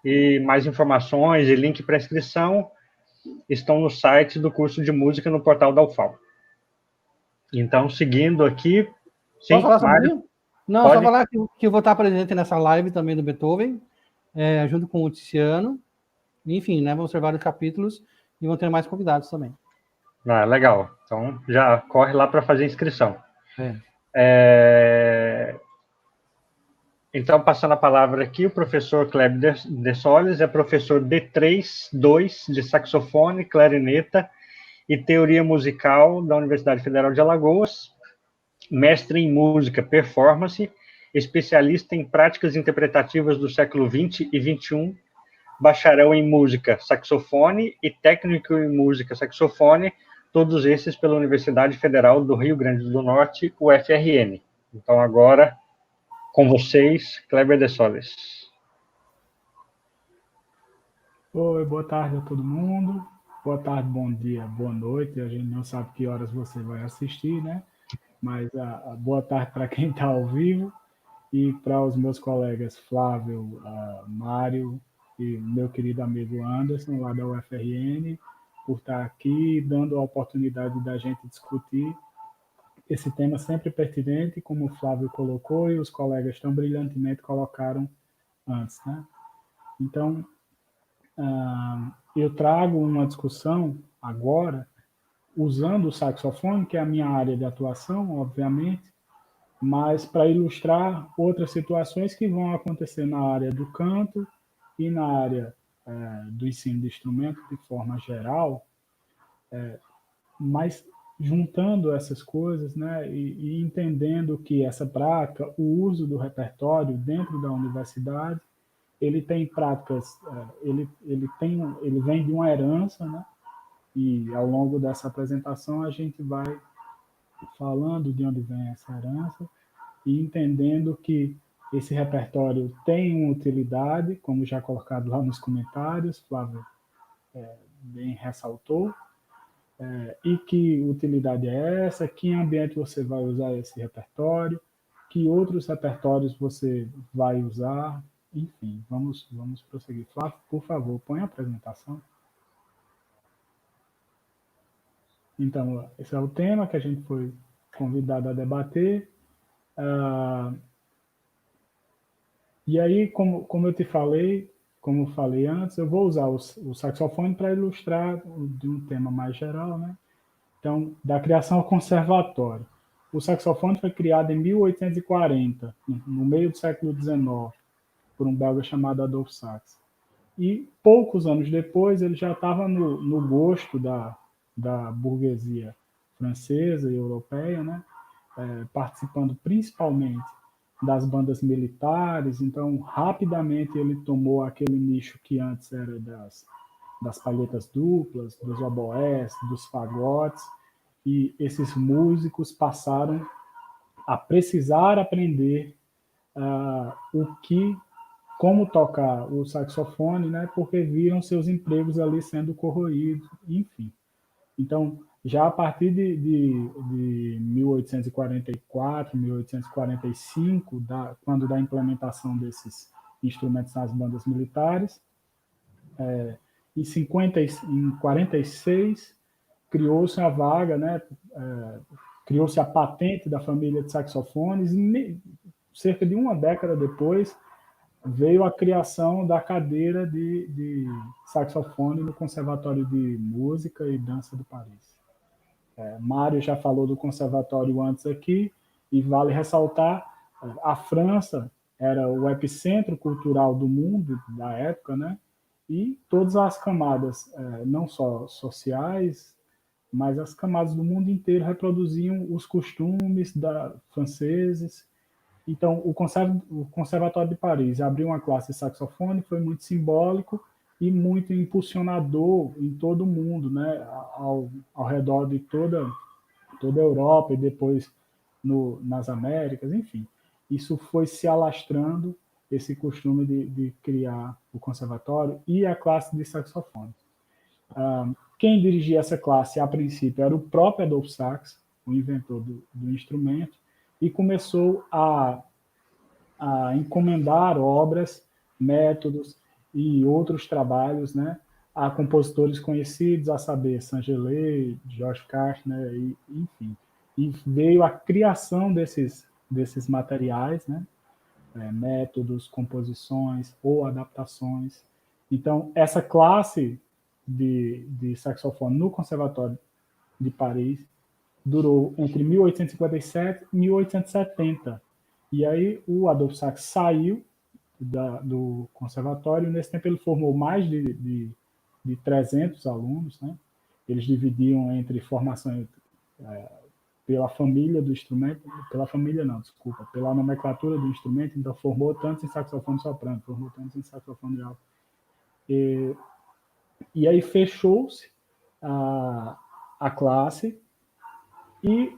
e mais informações e link para inscrição estão no site do curso de música no portal da UFAL. Então, seguindo aqui... Sim, posso falar Mário? Não, pode? Só falar que eu vou estar presente nessa live também do Beethoven, junto com o Tiziano. Enfim, né, vamos ter vários capítulos e vão ter mais convidados também. Legal. Então, já corre lá para fazer inscrição. Então, passando a palavra aqui, o professor Kleber de Solis é professor D3-2 de saxofone, clarineta e teoria musical da Universidade Federal de Alagoas, mestre em música performance, especialista em práticas interpretativas do século XX e XXI, bacharel em música saxofone e técnico em música saxofone, todos esses pela Universidade Federal do Rio Grande do Norte, UFRN. Então, agora... com vocês, Kleber de Solis. Oi, boa tarde a todo mundo. Boa tarde, bom dia, boa noite. A gente não sabe que horas você vai assistir, né? Mas a boa tarde para quem está ao vivo e para os meus colegas Flávio, Mário e meu querido amigo Anderson, lá da UFRN, por estar aqui dando a oportunidade da gente discutir esse tema sempre pertinente, como o Flávio colocou e os colegas tão brilhantemente colocaram antes, né? Então, eu trago uma discussão agora usando o saxofone, que é a minha área de atuação, obviamente, mas para ilustrar outras situações que vão acontecer na área do canto e na área do ensino de instrumento de forma geral, mas juntando essas coisas, né, e entendendo que essa prática, o uso do repertório dentro da universidade, ele tem práticas, ele vem de uma herança, né, e ao longo dessa apresentação a gente vai falando de onde vem essa herança e entendendo que esse repertório tem uma utilidade, como já colocado lá nos comentários, Flávio bem ressaltou, e que utilidade é essa, que ambiente você vai usar esse repertório, que outros repertórios você vai usar, enfim, vamos prosseguir. Flávio, por favor, põe a apresentação. Então, esse é o tema que a gente foi convidado a debater. E aí, como eu te falei, como eu falei antes, eu vou usar o saxofone para ilustrar de um tema mais geral, né? Então, da criação ao conservatório. O saxofone foi criado em 1840, no meio do século XIX, por um belga chamado Adolphe Sax. E poucos anos depois, ele já estava no gosto da burguesia francesa e europeia, né? Participando principalmente das bandas militares. Então, rapidamente, ele tomou aquele nicho que antes era das palhetas duplas, dos oboés, dos fagotes, e esses músicos passaram a precisar aprender como tocar o saxofone, né, porque viram seus empregos ali sendo corroídos, enfim. Então, já a partir de 1844, 1845, quando da implementação desses instrumentos nas bandas militares, em 46, criou-se a vaga, né, criou-se a patente da família de saxofones, e cerca de uma década depois, veio a criação da cadeira de saxofone no Conservatório de Música e Dança de Paris. Mário já falou do conservatório antes aqui, e vale ressaltar, a França era o epicentro cultural do mundo da época, né? E todas as camadas, não só sociais, mas as camadas do mundo inteiro reproduziam os costumes franceses. Então, o Conservatório de Paris abriu uma classe de saxofone, foi muito simbólico e muito impulsionador em todo o mundo, né? Ao redor de toda a Europa e depois nas Américas, enfim. Isso foi se alastrando, esse costume de criar o conservatório e a classe de saxofone. Quem dirigia essa classe, a princípio, era o próprio Adolphe Sax, o inventor do instrumento, e começou a encomendar obras, métodos e outros trabalhos, né, a compositores conhecidos, a saber, Saint-Gelais, George Kastner, enfim. E veio a criação desses materiais, né, métodos, composições ou adaptações. Então, essa classe de saxofone no Conservatório de Paris durou entre 1857 e 1870. E aí o Adolphe Sax saiu do conservatório, e nesse tempo ele formou mais de 300 alunos, né? Eles dividiam entre formação pela família do instrumento, pela nomenclatura do instrumento, então formou tantos em saxofone soprano, formou tantos em saxofone alto. E aí fechou-se a classe, e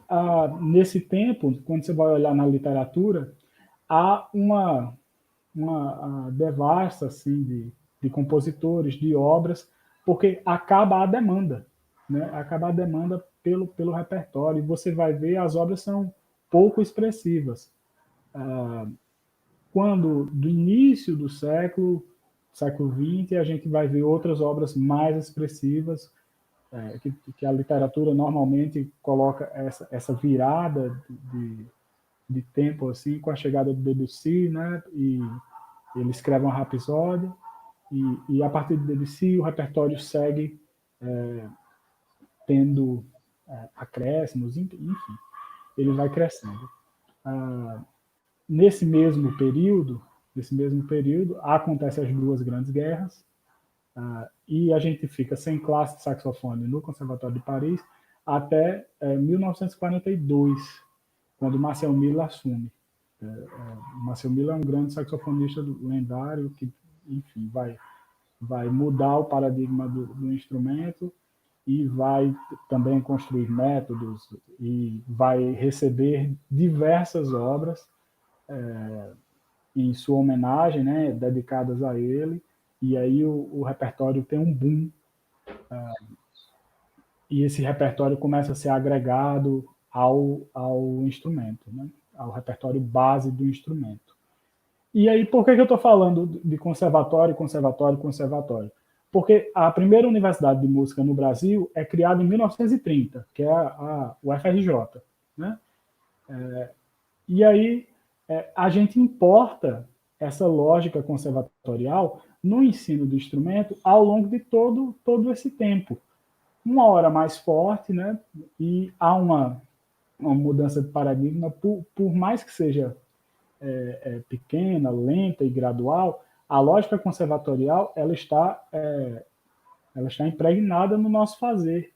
nesse tempo, quando você vai olhar na literatura, há uma devassa assim, de compositores, de obras, porque acaba a demanda, né? Acaba a demanda pelo repertório, e você vai ver as obras são pouco expressivas. Quando, do início do século XX, a gente vai ver outras obras mais expressivas, que a literatura normalmente coloca essa virada de tempo assim com a chegada do Debussy, né? E ele escreve uma rapsódia, e a partir do Debussy o repertório segue tendo acréscimos, enfim, ele vai crescendo. Nesse mesmo período, acontecem as duas grandes guerras, e a gente fica sem classe de saxofone no Conservatório de Paris até 1942, quando Marcel Miller assume. Marcel Miller é um grande saxofonista lendário que, enfim, vai mudar o paradigma do instrumento e vai também construir métodos e vai receber diversas obras em sua homenagem, né, dedicadas a ele, e aí o repertório tem um boom, e esse repertório começa a ser agregado ao instrumento, né, ao repertório base do instrumento. E aí, por que eu estou falando de conservatório? Porque a primeira universidade de música no Brasil é criada em 1930, que é a UFRJ, né? E aí a gente importa essa lógica conservatorial no ensino do instrumento ao longo de todo esse tempo. Uma hora mais forte, né? E há uma mudança de paradigma, por mais que seja pequena, lenta e gradual, a lógica conservatorial ela está impregnada no nosso fazer,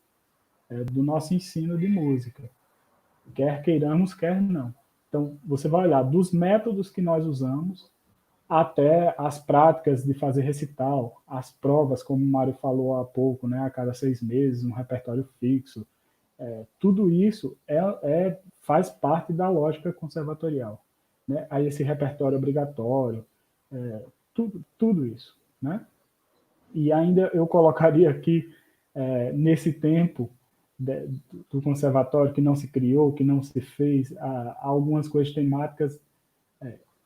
do nosso ensino de música, quer queiramos, quer não. Então, você vai olhar dos métodos que nós usamos até as práticas de fazer recital, as provas, como o Mário falou há pouco, né, a cada 6 meses, um repertório fixo. Tudo isso faz parte da lógica conservatorial. Né? Aí esse repertório obrigatório, tudo isso. Né? E ainda eu colocaria aqui, nesse tempo do conservatório que não se criou, que não se fez, algumas coisas temáticas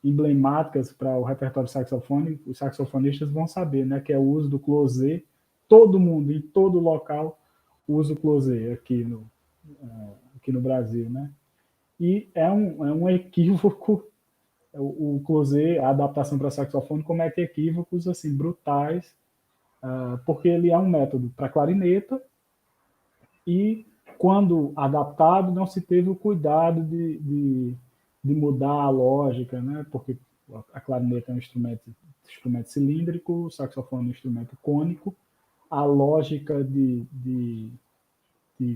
emblemáticas para o repertório saxofone, os saxofonistas vão saber, né, que é o uso do closet. Todo mundo, em todo local, usa o closet aqui no Brasil, né? E é um equívoco, o closet, a adaptação para saxofone comete equívocos assim brutais, porque ele é um método para clarineta e, quando adaptado, não se teve o cuidado de mudar a lógica, né? Porque a clarineta é um instrumento cilíndrico, o saxofone é um instrumento cônico, a lógica de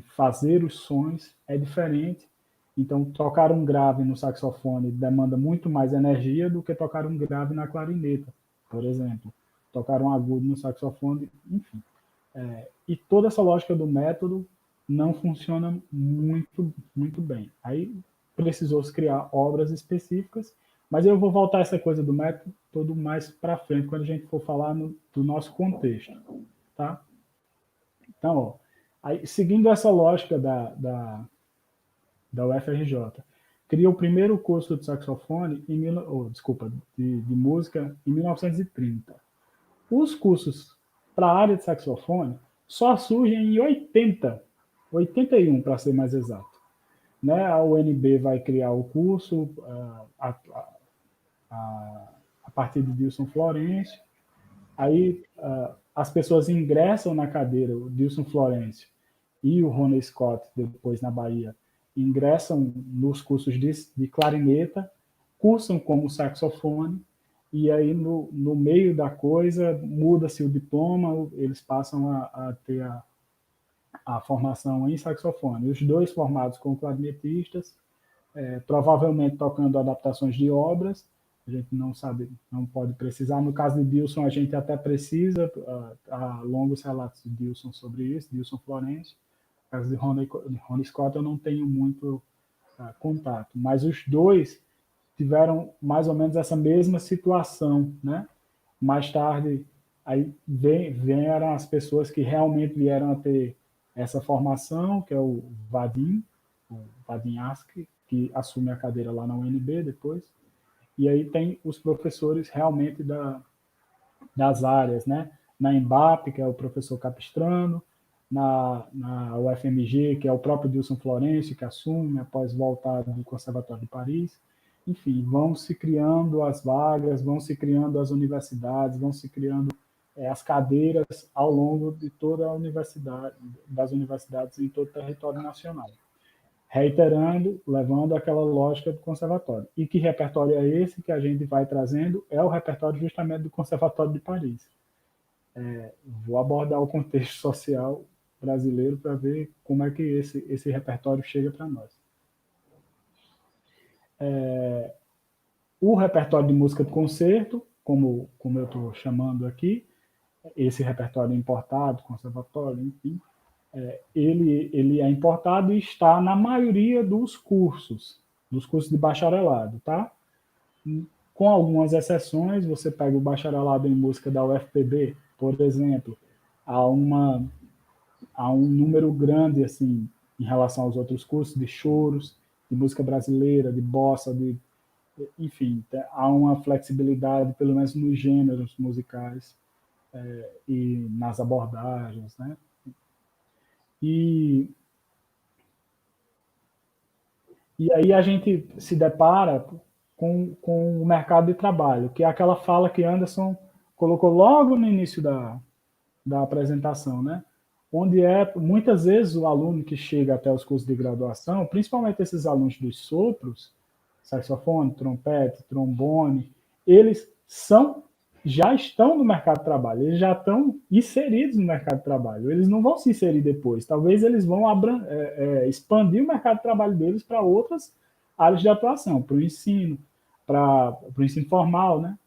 fazer os sons é diferente. Então, tocar um grave no saxofone demanda muito mais energia do que tocar um grave na clarineta, por exemplo. Tocar um agudo no saxofone, enfim. E toda essa lógica do método não funciona muito, muito bem. Aí precisou-se criar obras específicas, mas eu vou voltar a essa coisa do método mais para frente, quando a gente for falar do nosso contexto. Tá? Então, ó, aí, seguindo essa lógica da UFRJ, criou o primeiro curso de saxofone, de música, em 1930. Os cursos para a área de saxofone só surgem em 81, para ser mais exato. Né? A UNB vai criar o curso a partir de Dilson Florencio. Aí as pessoas ingressam na cadeira, o Dilson Florencio e o Ronnie Scott, depois na Bahia, ingressam nos cursos de clarineta, cursam como saxofone, e aí no meio da coisa muda-se o diploma, eles passam a ter a formação em saxofone. Os dois formados como clarinetistas, provavelmente tocando adaptações de obras, a gente não sabe, não pode precisar. No caso de Dilson, a gente até precisa, há longos relatos de Dilson sobre isso, Dilson Florencio. No caso de Ronnie Scott, eu não tenho muito contato, mas os dois tiveram mais ou menos essa mesma situação, né? Mais tarde, Aí vieram as pessoas que realmente vieram a ter essa formação, que é o Vadim Ask, que assume a cadeira lá na UNB depois. E aí tem os professores realmente das áreas, né? Na Embap, que é o professor Capistrano, na UFMG, que é o próprio Dilson Florencio, que assume após voltar do Conservatório de Paris. Enfim, vão se criando as vagas, vão se criando as universidades, vão se criando as cadeiras ao longo de toda a universidade, das universidades em todo o território nacional. Reiterando, levando aquela lógica do conservatório. E que repertório é esse que a gente vai trazendo? É o repertório justamente do Conservatório de Paris. Vou abordar o contexto social brasileiro para ver como é que esse repertório chega para nós. O repertório de música de concerto, como eu estou chamando aqui, esse repertório importado, conservatório, enfim, ele é importado e está na maioria dos cursos de bacharelado, tá? Com algumas exceções, você pega o bacharelado em música da UFPB, por exemplo, há um número grande, assim, em relação aos outros cursos, de choros, de música brasileira, de bossa, enfim, há uma flexibilidade, pelo menos nos gêneros musicais e nas abordagens, né? E aí a gente se depara com o mercado de trabalho, que é aquela fala que Anderson colocou logo no início da apresentação, né? Onde muitas vezes o aluno que chega até os cursos de graduação, principalmente esses alunos dos sopros, saxofone, trompete, trombone, eles já estão no mercado de trabalho, eles já estão inseridos no mercado de trabalho, eles não vão se inserir depois, talvez eles vão expandir o mercado de trabalho deles para outras áreas de atuação, para o ensino formal, né?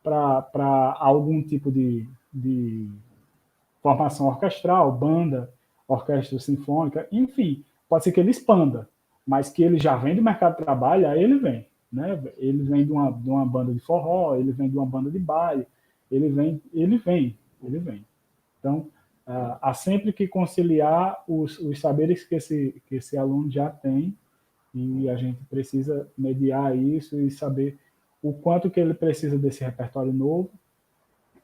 Para algum tipo de formação orquestral, banda, orquestra sinfônica, enfim, pode ser que ele expanda, mas que ele já vem do mercado de trabalho, aí ele vem, né? Ele vem de uma banda de forró, ele vem de uma banda de baile, ele vem. Então, há sempre que conciliar os saberes que esse aluno já tem, e a gente precisa mediar isso e saber o quanto que ele precisa desse repertório novo.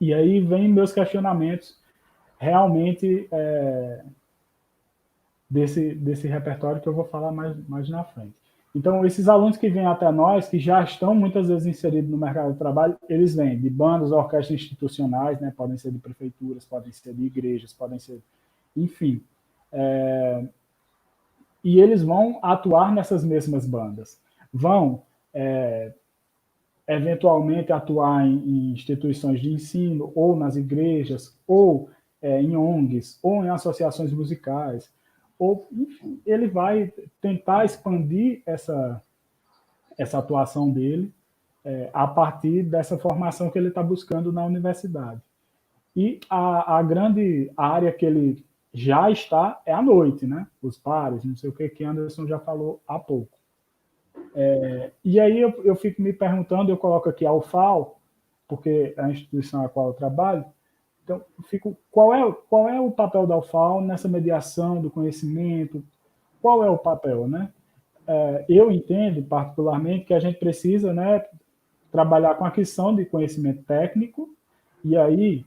E aí vem meus questionamentos realmente desse repertório que eu vou falar mais na frente. Então, esses alunos que vêm até nós, que já estão muitas vezes inseridos no mercado de trabalho, eles vêm de bandas, orquestras institucionais, né? Podem ser de prefeituras, podem ser de igrejas, podem ser... Enfim. E eles vão atuar nessas mesmas bandas. Vão, eventualmente, atuar em instituições de ensino, ou nas igrejas, ou em ONGs, ou em associações musicais, ou, enfim, ele vai tentar expandir essa atuação dele a partir dessa formação que ele está buscando na universidade. E a grande área que ele já está é à noite, né? Os pares, não sei o que Anderson já falou há pouco. E aí eu fico me perguntando, eu coloco aqui a UFAL, porque é a instituição a qual eu trabalho, então, qual é o papel da UFAL nessa mediação do conhecimento? Qual é o papel, né? Eu entendo, particularmente, que a gente precisa, né, trabalhar com a aquisição de conhecimento técnico, e aí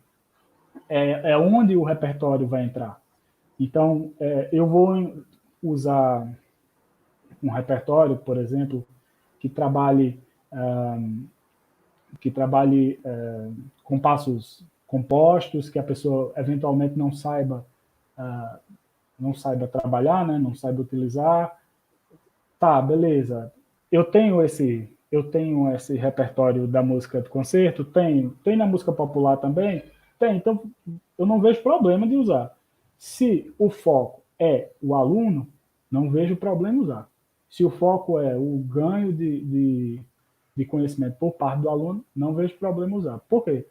é onde o repertório vai entrar. Então, eu vou usar um repertório, por exemplo, que trabalhe com passos compostos, que a pessoa eventualmente não saiba trabalhar, né? Não saiba utilizar. Tá, beleza. Eu tenho esse repertório da música de concerto? Tem na música popular também? Tem, então eu não vejo problema de usar. Se o foco é o aluno, não vejo problema em usar. Se o foco é o ganho de conhecimento por parte do aluno, não vejo problema em usar. Por quê?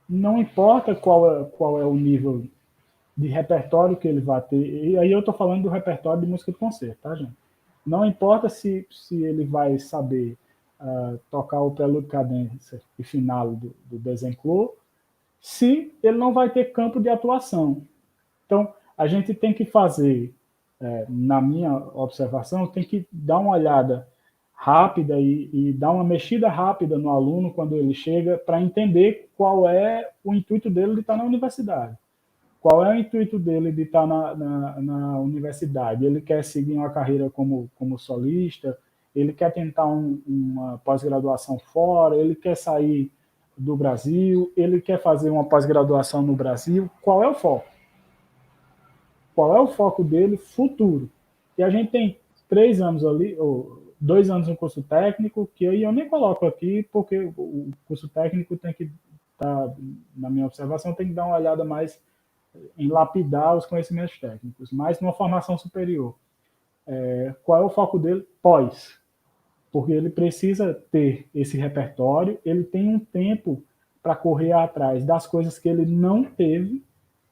Não importa qual é o nível de repertório que ele vai ter, e aí eu estou falando do repertório de música de concerto, tá, gente? Não importa se ele vai saber tocar o prelude, cadência e final do desenclô, se ele não vai ter campo de atuação. Então, a gente tem que fazer, na minha observação, tem que dar uma olhada rápida e dar uma mexida rápida no aluno quando ele chega, para entender qual é o intuito dele de estar na universidade. Qual é o intuito dele de estar na universidade? Ele quer seguir uma carreira como solista? Ele quer tentar uma pós-graduação fora? Ele quer sair do Brasil? Ele quer fazer uma pós-graduação no Brasil? Qual é o foco? Qual é o foco dele futuro? E a gente tem 3 anos ali, ou 2 anos no curso técnico, que aí eu nem coloco aqui, porque o curso técnico tem que estar, na minha observação, tem que dar uma olhada mais em lapidar os conhecimentos técnicos, mas numa formação superior. Qual é o foco dele? Pós. Porque ele precisa ter esse repertório, ele tem um tempo para correr atrás das coisas que ele não teve,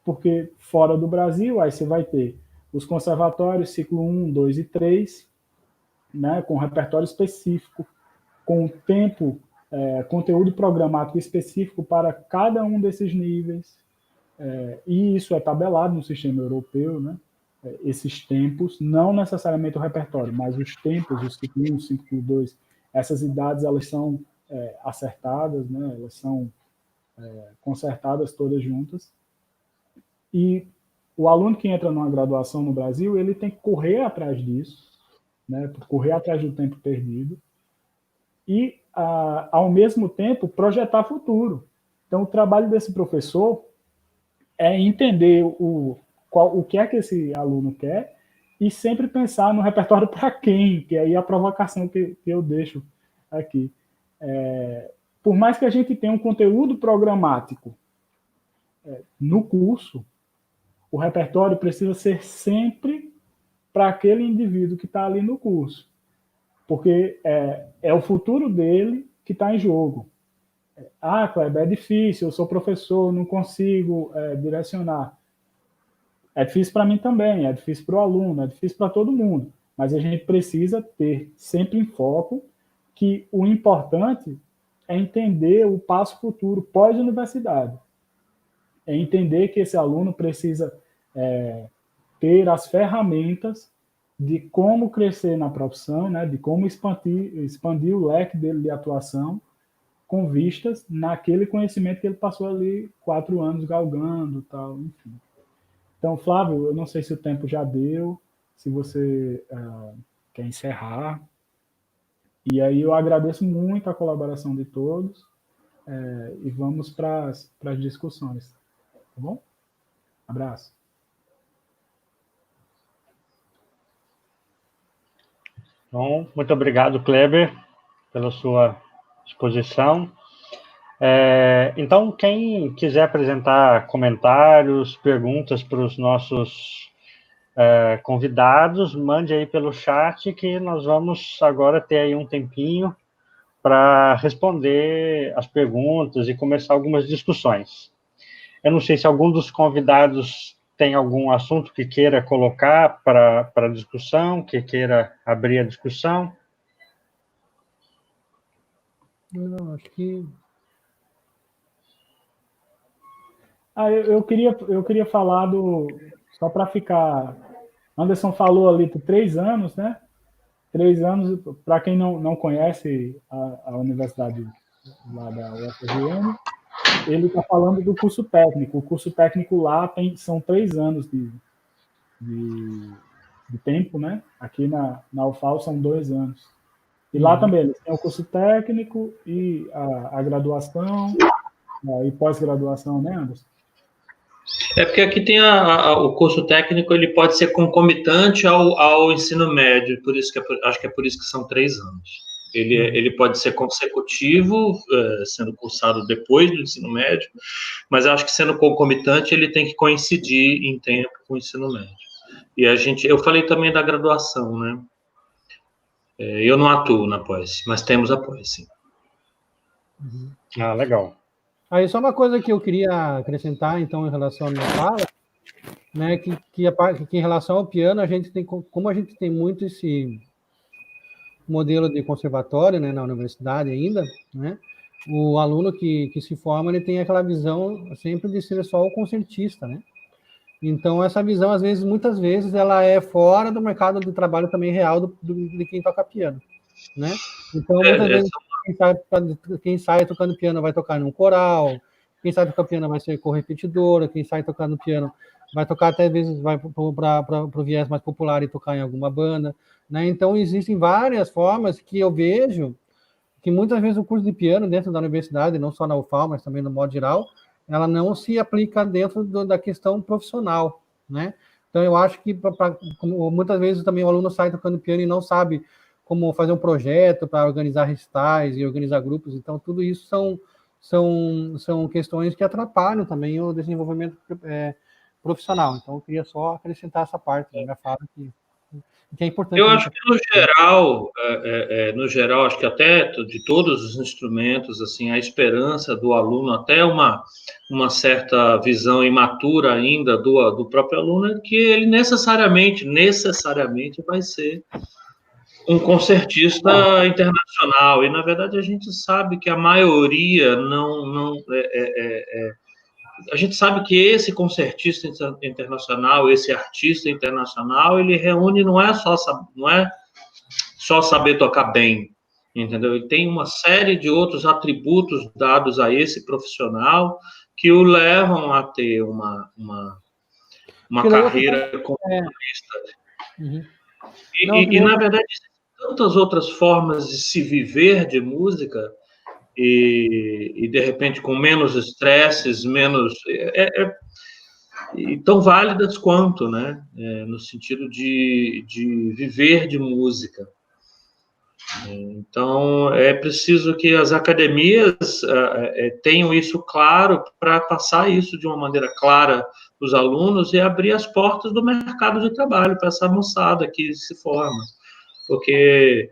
porque fora do Brasil, aí você vai ter os conservatórios, ciclo 1, 2 e 3, né, com repertório específico, com tempo, conteúdo programático específico para cada um desses níveis, e isso é tabelado no sistema europeu, né? Esses tempos, não necessariamente o repertório, mas os tempos, o ciclo 1, o ciclo 2, essas idades, elas são acertadas, né? Elas são consertadas todas juntas, e o aluno que entra numa graduação no Brasil, ele tem que correr atrás disso, né? Correr atrás do tempo perdido, e, ao mesmo tempo, projetar futuro. Então, o trabalho desse professor é entender o que é que esse aluno quer e sempre pensar no repertório para quem, que aí é a provocação que eu deixo aqui. Por mais que a gente tenha um conteúdo programático no curso, o repertório precisa ser sempre para aquele indivíduo que está ali no curso, porque é o futuro dele que está em jogo. Kleber, é difícil, eu sou professor, não consigo direcionar. É difícil para mim também, é difícil para o aluno, é difícil para todo mundo, mas a gente precisa ter sempre em foco que o importante é entender o passo futuro pós-universidade. É entender que esse aluno precisa ter as ferramentas de como crescer na profissão, né, de como expandir o leque dele de atuação, com vistas naquele conhecimento que ele passou ali 4 anos galgando, tal, enfim. Então, Flávio, eu não sei se o tempo já deu, se você quer encerrar. E aí eu agradeço muito a colaboração de todos e vamos para as discussões. Tá bom? Abraço. Bom, muito obrigado, Kleber, pela sua exposição. Então, quem quiser apresentar comentários, perguntas para os nossos convidados, mande aí pelo chat, que nós vamos agora ter aí um tempinho para responder as perguntas e começar algumas discussões. Eu não sei se algum dos convidados tem algum assunto que queira colocar para a discussão, que queira abrir a discussão. Não, acho que... Eu queria falar só para ficar... Anderson falou ali por 3 anos, né? 3 anos, para quem não conhece a universidade lá da UFRN, ele está falando do curso técnico. O curso técnico lá são 3 anos de tempo, né? Aqui na UFAL são 2 anos. E lá também eles têm o curso técnico e a graduação e pós-graduação, né, Anderson? Porque aqui tem o curso técnico, ele pode ser concomitante ao ensino médio, por isso que acho que é por isso que são 3 anos. Ele pode ser consecutivo, sendo cursado depois do ensino médio, mas acho que sendo concomitante, ele tem que coincidir em tempo com o ensino médio. E eu falei também da graduação, né? Eu não atuo na pós, mas temos a pós, sim. Legal. Aí só uma coisa que eu queria acrescentar, então, em relação à minha fala, né, que em relação ao piano, como a gente tem muito modelo de conservatório, né, na universidade ainda, né, o aluno que se forma, ele tem aquela visão sempre de ser só o concertista, né? Então, essa visão, às vezes, muitas vezes, ela é fora do mercado de trabalho também real de quem toca piano, né? Então, muitas vezes, quem sai tocando piano vai tocar num coral, quem sai tocando piano vai ser correpetidora, quem sai tocando piano vai tocar, até às vezes, vai para o viés mais popular e tocar em alguma banda, né? Então, existem várias formas que eu vejo que muitas vezes o curso de piano dentro da universidade, não só na UFAL, mas também no modo geral, ela não se aplica dentro da questão profissional, né? Então, eu acho que muitas vezes também o aluno sai tocando piano e não sabe como fazer um projeto para organizar recitais e organizar grupos. Então, tudo isso são questões que atrapalham também o desenvolvimento profissional. Então, eu queria só acrescentar essa parte da minha fala que é importante. Eu acho que no geral, acho que até de todos os instrumentos, assim, a esperança do aluno, até uma certa visão imatura ainda do próprio aluno, é que ele necessariamente vai ser um concertista internacional. E, na verdade, a gente sabe que a maioria não a gente sabe que esse concertista internacional, esse artista internacional, ele reúne, não é só saber tocar bem, entendeu? Ele tem uma série de outros atributos dados a esse profissional que o levam a ter uma carreira como solista. E, na verdade, tantas outras formas de se viver de música, e de repente com menos estresses, e tão válidas quanto, né? No sentido de viver de música. Então, é preciso que as academias tenham isso claro para passar isso de uma maneira clara para os alunos e abrir as portas do mercado de trabalho para essa moçada que se forma. Porque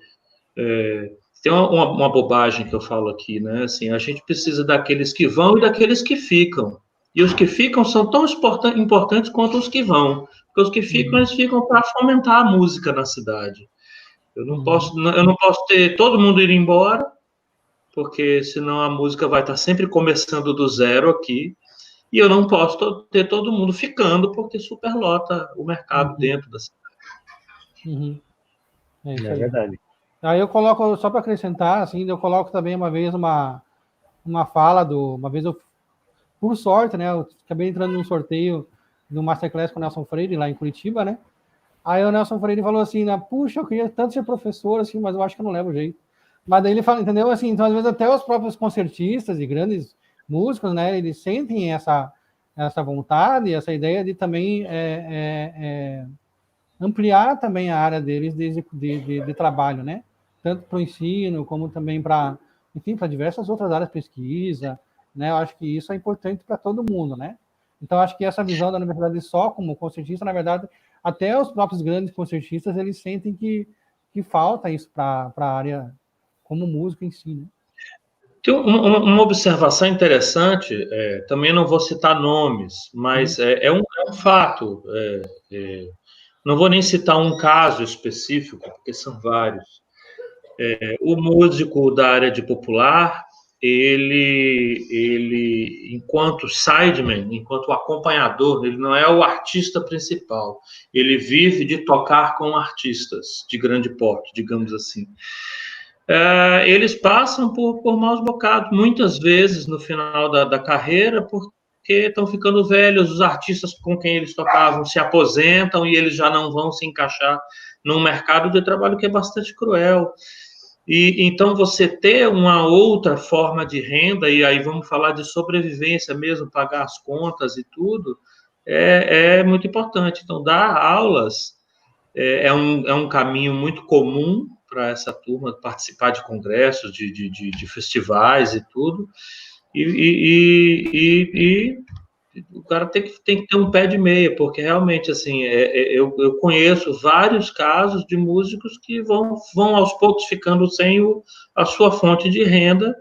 tem uma bobagem que eu falo aqui, né? Assim, a gente precisa daqueles que vão e daqueles que ficam. E os que ficam são tão importantes quanto os que vão. Porque os que ficam, eles ficam para fomentar a música na cidade. Eu não posso ter todo mundo ir embora, porque senão a música vai estar sempre começando do zero aqui. E eu não posso ter todo mundo ficando, porque superlota o mercado dentro da cidade. É verdade. Aí eu coloco, só para acrescentar, assim, eu coloco também uma vez uma fala uma vez eu, por sorte, né, eu acabei entrando num sorteio do Masterclass com o Nelson Freire, lá em Curitiba, né, aí o Nelson Freire falou assim, né, puxa, eu queria tanto ser professor, assim, mas eu acho que eu não levo jeito. Mas daí ele fala, entendeu, assim, então às vezes até os próprios concertistas e grandes músicos, né, eles sentem essa vontade, essa ideia de também ampliar também a área deles de trabalho, né? Tanto para o ensino, como também para, enfim, para diversas outras áreas de pesquisa, né? Eu acho que isso é importante para todo mundo, né? Então, acho que essa visão da universidade só como concertista, na verdade, até os próprios grandes concertistas, eles sentem que falta isso para a área como músico em si, né? Tem uma observação interessante, também não vou citar nomes, mas é um fato. Não vou nem citar um caso específico, porque são vários. O músico da área de popular, ele, enquanto sideman, enquanto acompanhador, ele não é o artista principal. Ele vive de tocar com artistas de grande porte, digamos assim. Eles passam por maus bocados, muitas vezes no final da carreira, porque estão ficando velhos, os artistas com quem eles tocavam se aposentam e eles já não vão se encaixar num mercado de trabalho que é bastante cruel. E então você ter uma outra forma de renda, e aí vamos falar de sobrevivência mesmo, pagar as contas e tudo, é muito importante. Então, dar aulas é um caminho muito comum para essa turma participar de congressos, de festivais e tudo, e o cara tem que ter um pé de meia, porque realmente, assim, eu conheço vários casos de músicos que vão aos poucos ficando sem a sua fonte de renda,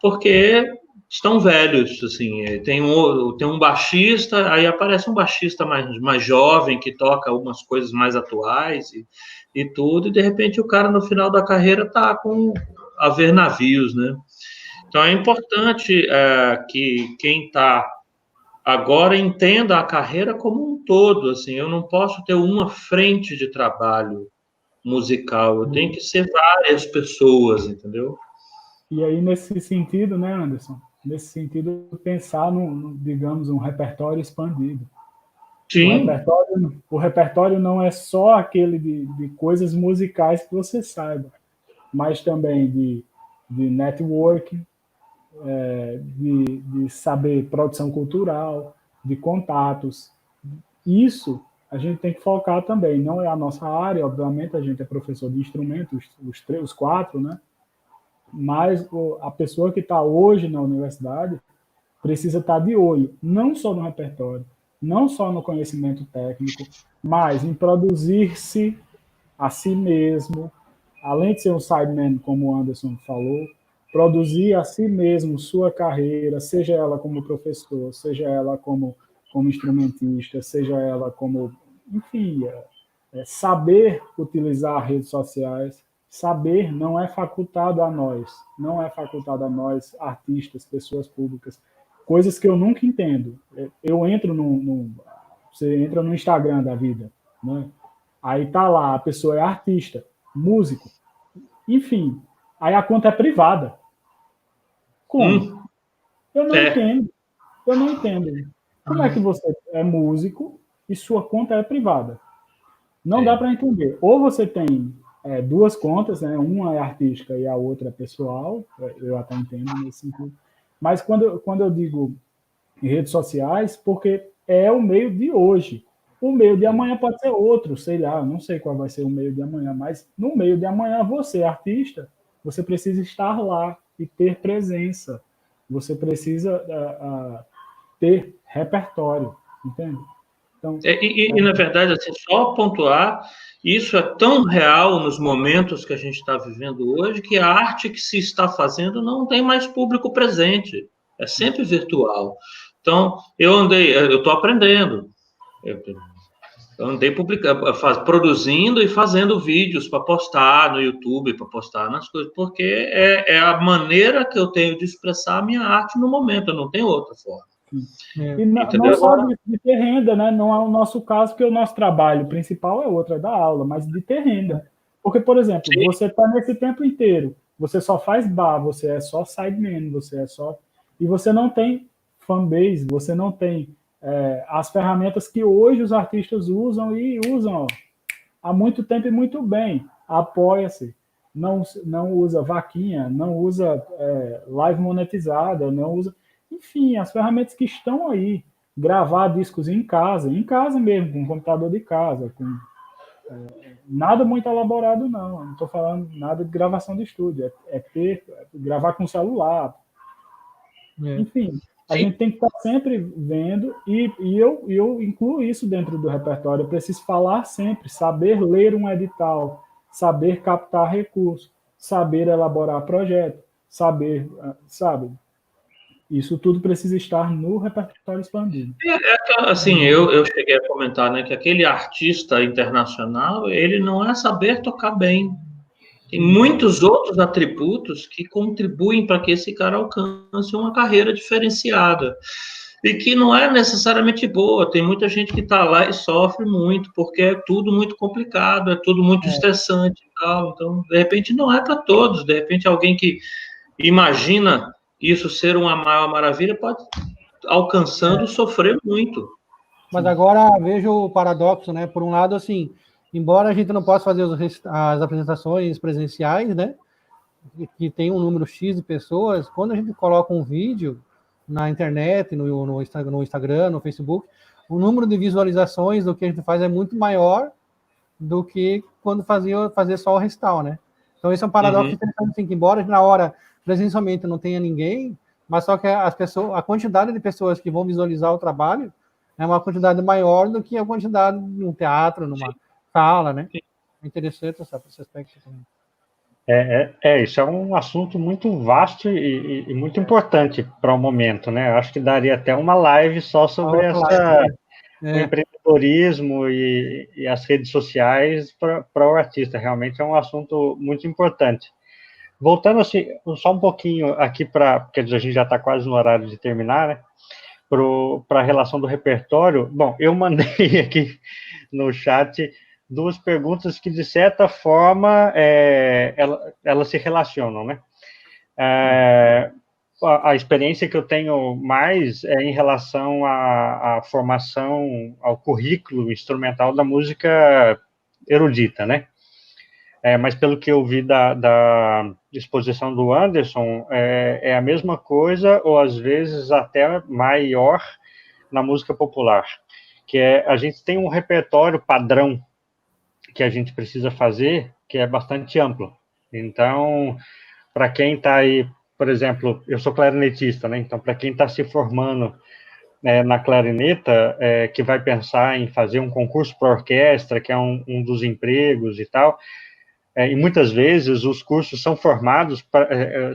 porque estão velhos, assim, tem um baixista, aí aparece um baixista mais jovem que toca algumas coisas mais atuais e tudo, e de repente o cara no final da carreira está com a ver navios, né? Então é importante que quem está agora entenda a carreira como um todo, assim, eu não posso ter uma frente de trabalho musical, eu tenho que ser várias pessoas, entendeu? E aí, nesse sentido, né, Anderson? Nesse sentido, pensar digamos, um repertório expandido. Sim. O repertório não é só aquele de coisas musicais que você saiba, mas também de networking, de saber produção cultural, de contatos. Isso a gente tem que focar também. Não é a nossa área, obviamente, a gente é professor de instrumentos, os quatro, né? Mas a pessoa que está hoje na universidade precisa estar de olho, não só no repertório, não só no conhecimento técnico, mas em produzir-se a si mesmo, além de ser um sideman, como o Anderson falou, produzir a si mesmo sua carreira, seja ela como professor, seja ela como instrumentista, seja ela como, enfim, saber utilizar redes sociais. Saber não é facultado a nós, não é facultado a nós, artistas, pessoas públicas, coisas que eu nunca entendo. Eu entro você entra no Instagram da vida, né? Aí tá lá, a pessoa é artista, músico, enfim, aí a conta é privada. Como? Eu não entendo. Eu não entendo. Como é que você é músico e sua conta é privada? Não dá para entender. Ou você tem duas contas, né? Uma é artística e a outra é pessoal, eu até entendo nesse sentido. Mas quando eu digo em redes sociais, porque é o meio de hoje. O meio de amanhã pode ser outro, sei lá, não sei qual vai ser o meio de amanhã, mas no meio de amanhã, você, artista, você precisa estar lá e ter presença. Você precisa ter repertório, entende? Então, na verdade, assim, só pontuar, isso é tão real nos momentos que a gente está vivendo hoje, que a arte que se está fazendo não tem mais público presente, é sempre virtual. Então, eu estou aprendendo, eu andei produzindo e fazendo vídeos para postar no YouTube, para postar nas coisas, porque é a maneira que eu tenho de expressar a minha arte no momento, eu não tenho outra forma. E não só de ter renda, né? Não é o nosso caso, porque o nosso trabalho principal é outro, é dar aula, mas de ter renda. Porque, por exemplo, sim, você está nesse tempo inteiro, você só faz bar, você é só sideman, você é só... E você não tem fanbase, você não tem as ferramentas que hoje os artistas usam e usam há muito tempo e muito bem. Apoia-se, não usa vaquinha, não usa live monetizada, não usa... Enfim, as ferramentas que estão aí, gravar discos em casa mesmo, com computador de casa, com nada muito elaborado, não estou falando nada de gravação de estúdio, gravar com celular. Enfim, a gente tem que estar sempre vendo, e eu incluo isso dentro do repertório, eu preciso falar sempre, saber ler um edital, saber captar recursos, saber elaborar projeto, saber, sabe... Isso tudo precisa estar no repertório expandido. Assim, eu cheguei a comentar, né, que aquele artista internacional, ele não é saber tocar bem. Tem muitos outros atributos que contribuem para que esse cara alcance uma carreira diferenciada. E que não é necessariamente boa. Tem muita gente que está lá e sofre muito, porque é tudo muito complicado, é tudo muito estressante e tal. Então, de repente, não é para todos. De repente, alguém que imagina isso ser uma maior maravilha pode, alcançando, sofrer muito. Mas agora vejo o paradoxo, né? Por um lado, assim, embora a gente não possa fazer as apresentações presenciais, né? Que tem um número X de pessoas, quando a gente coloca um vídeo na internet, no Instagram, no Facebook, o número de visualizações do que a gente faz é muito maior do que quando fazer só o recital, né? Então, esse é um paradoxo interessante, assim, que embora na hora presencialmente não tenha ninguém, mas só que a quantidade de pessoas que vão visualizar o trabalho é uma quantidade maior do que a quantidade num teatro, numa sala, né? É interessante esse aspecto também. Isso é um assunto muito vasto e muito importante para o momento, né? Eu acho que daria até uma live só sobre o empreendedorismo e as redes sociais para o artista. Realmente é um assunto muito importante. Voltando assim, só um pouquinho aqui porque a gente já está quase no horário de terminar, né? Para a relação do repertório. Bom, eu mandei aqui no chat duas perguntas que, de certa forma, elas se relacionam, né? A experiência que eu tenho mais é em relação à formação, ao currículo instrumental da música erudita, né? Mas pelo que eu vi da exposição do Anderson, é a mesma coisa, ou às vezes até maior, na música popular, que a gente tem um repertório padrão que a gente precisa fazer, que é bastante amplo. Então, para quem está aí, por exemplo, eu sou clarinetista, né? Então, para quem está se formando na clarineta, que vai pensar em fazer um concurso para orquestra, que é um dos empregos e tal, e muitas vezes os cursos são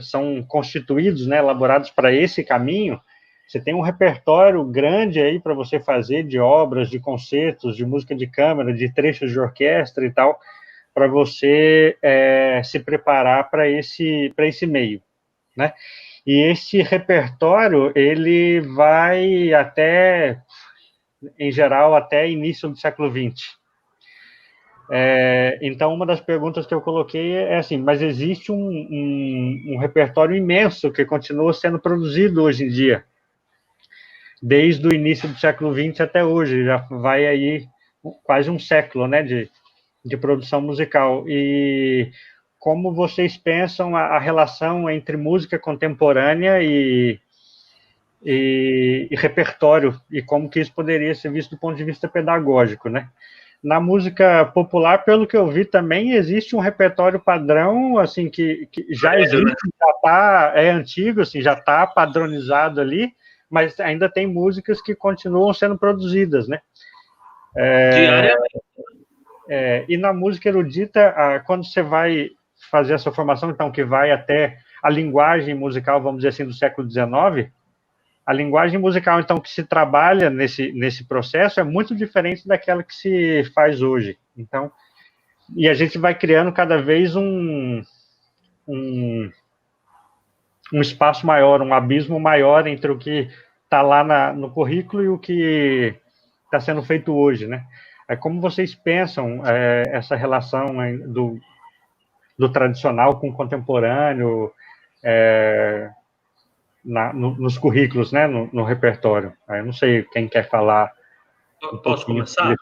são constituídos, né, elaborados para esse caminho. Você tem um repertório grande aí para você fazer de obras, de concertos, de música de câmara, de trechos de orquestra e tal, para você se preparar para esse meio, né? E esse repertório, ele vai até, em geral, até início do século XX. Então, uma das perguntas que eu coloquei é assim, mas existe um repertório imenso que continua sendo produzido hoje em dia, desde o início do século XX até hoje, já vai aí quase um século, né, de produção musical. E como vocês pensam a relação entre música contemporânea e repertório, e como que isso poderia ser visto do ponto de vista pedagógico, né? Na música popular, pelo que eu vi, também existe um repertório padrão, assim, que já existe, é antigo, assim, já está padronizado ali, mas ainda tem músicas que continuam sendo produzidas, né? Diariamente. E na música erudita, quando você vai fazer essa formação, então, que vai até a linguagem musical, vamos dizer assim, do século XIX, a linguagem musical, então, que se trabalha nesse processo é muito diferente daquela que se faz hoje. Então, e a gente vai criando cada vez um espaço maior, um abismo maior entre o que está lá no currículo e o que está sendo feito hoje, né? Como vocês pensam essa relação do tradicional com o contemporâneo nos currículos, né, no repertório? Eu não sei quem quer falar. Posso começar?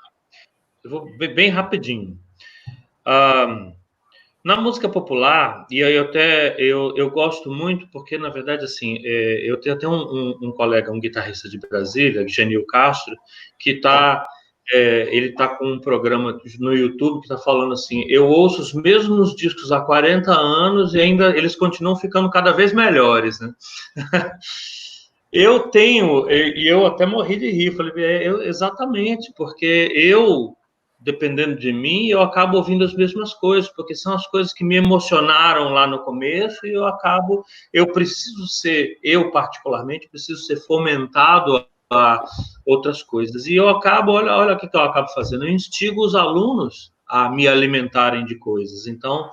Eu vou bem rapidinho. Na música popular, e aí eu gosto muito, porque, na verdade, assim, eu tenho até um colega, um guitarrista de Brasília, Genil Castro, que ele está com um programa no YouTube que está falando assim, eu ouço os mesmos discos há 40 anos e ainda eles continuam ficando cada vez melhores, né? Eu até morri de rir, falei, exatamente, porque dependendo de mim, eu acabo ouvindo as mesmas coisas, porque são as coisas que me emocionaram lá no começo e eu particularmente, preciso ser fomentado a outras coisas. E eu acabo, olha o que eu acabo fazendo, eu instigo os alunos a me alimentarem de coisas. Então,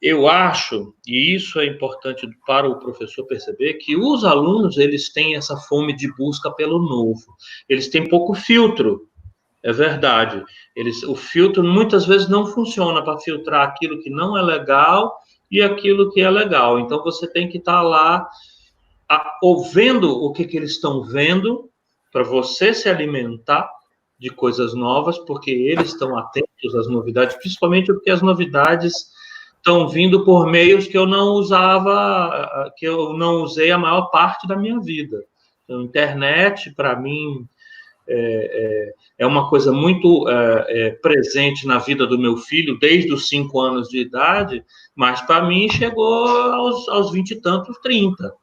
eu acho, e isso é importante para o professor perceber, que os alunos, eles têm essa fome de busca pelo novo. Eles têm pouco filtro. É verdade. O filtro muitas vezes não funciona para filtrar aquilo que não é legal e aquilo que é legal. Então, você tem que estar lá ouvindo o que eles estão vendo para você se alimentar de coisas novas, porque eles estão atentos às novidades, principalmente porque as novidades estão vindo por meios que eu não usei a maior parte da minha vida. Então, internet, para mim, é uma coisa muito presente na vida do meu filho desde os 5 anos de idade, mas para mim chegou aos 20 e tantos, 30.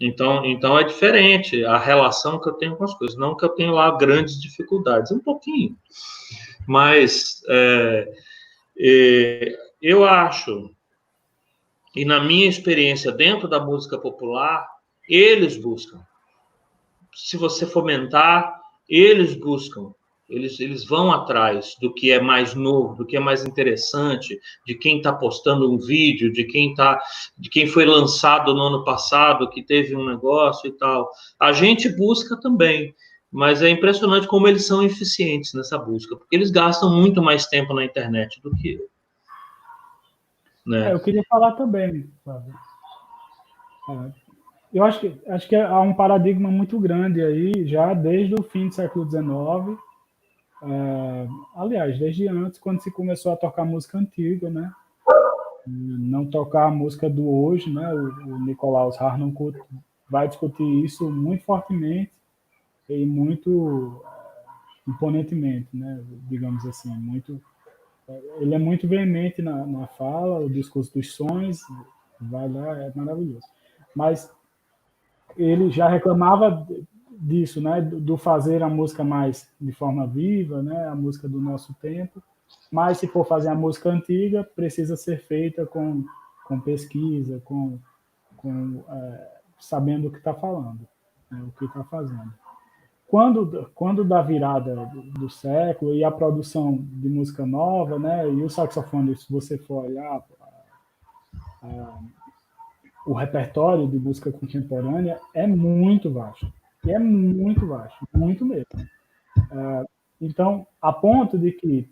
Então é diferente a relação que eu tenho com as coisas. Não que eu tenha lá grandes dificuldades, um pouquinho. Mas Eu acho, e na minha experiência dentro da música popular, eles buscam. Se você fomentar, eles buscam. Eles vão atrás do que é mais novo, do que é mais interessante, de quem está postando um vídeo, de quem foi lançado no ano passado, que teve um negócio e tal. A gente busca também, mas é impressionante como eles são eficientes nessa busca, porque eles gastam muito mais tempo na internet do que eu. Né? Eu queria falar também, Flávio. Eu acho que há um paradigma muito grande aí, já desde o fim do século XIX, aliás, desde antes, quando se começou a tocar música antiga, né? Não tocar a música do hoje, né? O Nicolaus Harnoncourt vai discutir isso muito fortemente e muito imponentemente, né? Digamos assim, ele é muito veemente na fala, o discurso dos sons, vai lá, é maravilhoso. Mas ele já reclamava disso, né, do fazer a música mais de forma viva, né, a música do nosso tempo, mas se for fazer a música antiga, precisa ser feita com pesquisa, sabendo o que está falando, né, o que está fazendo. Quando da virada do século e a produção de música nova, né, e o saxofone, se você for olhar o repertório de música contemporânea é muito vasto. E é muito vasto, muito mesmo. Então, a ponto de que,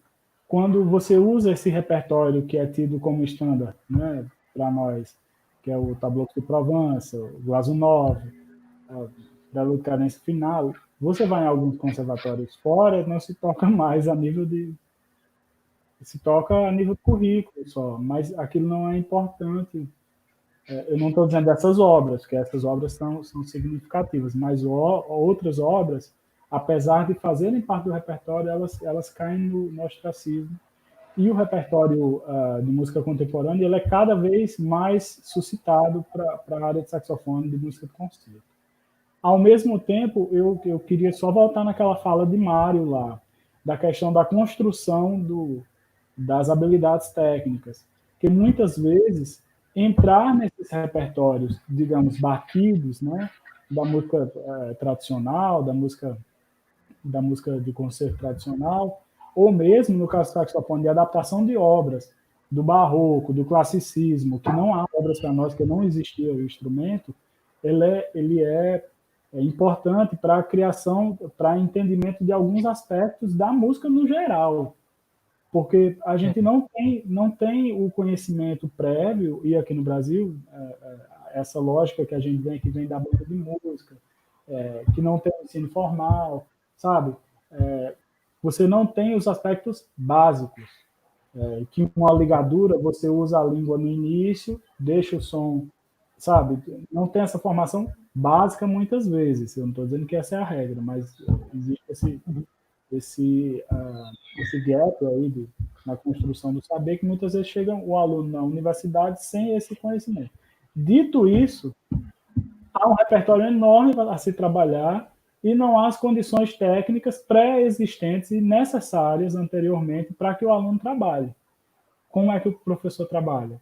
quando você usa esse repertório que é tido como estándar, né, para nós, que é o Tableau de Provence, o Glazunov, da Cadência Final, você vai em alguns conservatórios fora, não se toca mais a nível de... Se toca a nível de currículo só, mas aquilo não é importante. Eu não estou dizendo dessas obras, que essas obras são significativas, mas outras obras, apesar de fazerem parte do repertório, elas caem no ostracismo. E o repertório de música contemporânea ele é cada vez mais suscitado para a área de saxofone de música de concerto. Ao mesmo tempo, eu queria só voltar naquela fala de Mário lá, da questão da construção das habilidades técnicas, que muitas vezes entrar nesses repertórios, digamos, batidos, né, da música tradicional, da música de concerto tradicional, ou mesmo, no caso do saxofone, de adaptação de obras do barroco, do classicismo, que não há obras para nós, que não existia o instrumento, ele é importante para a criação, para entendimento de alguns aspectos da música no geral, porque a gente não tem o conhecimento prévio, e aqui no Brasil, essa lógica que a gente que vem da banca de música, que não tem ensino formal, sabe? Você não tem os aspectos básicos, que uma ligadura, você usa a língua no início, deixa o som, sabe? Não tem essa formação básica muitas vezes, eu não estou dizendo que essa é a regra, mas existe esse gap aí na construção do saber, que muitas vezes chega o aluno na universidade sem esse conhecimento. Dito isso, há um repertório enorme a se trabalhar e não há as condições técnicas pré-existentes e necessárias anteriormente para que o aluno trabalhe. Como é que o professor trabalha?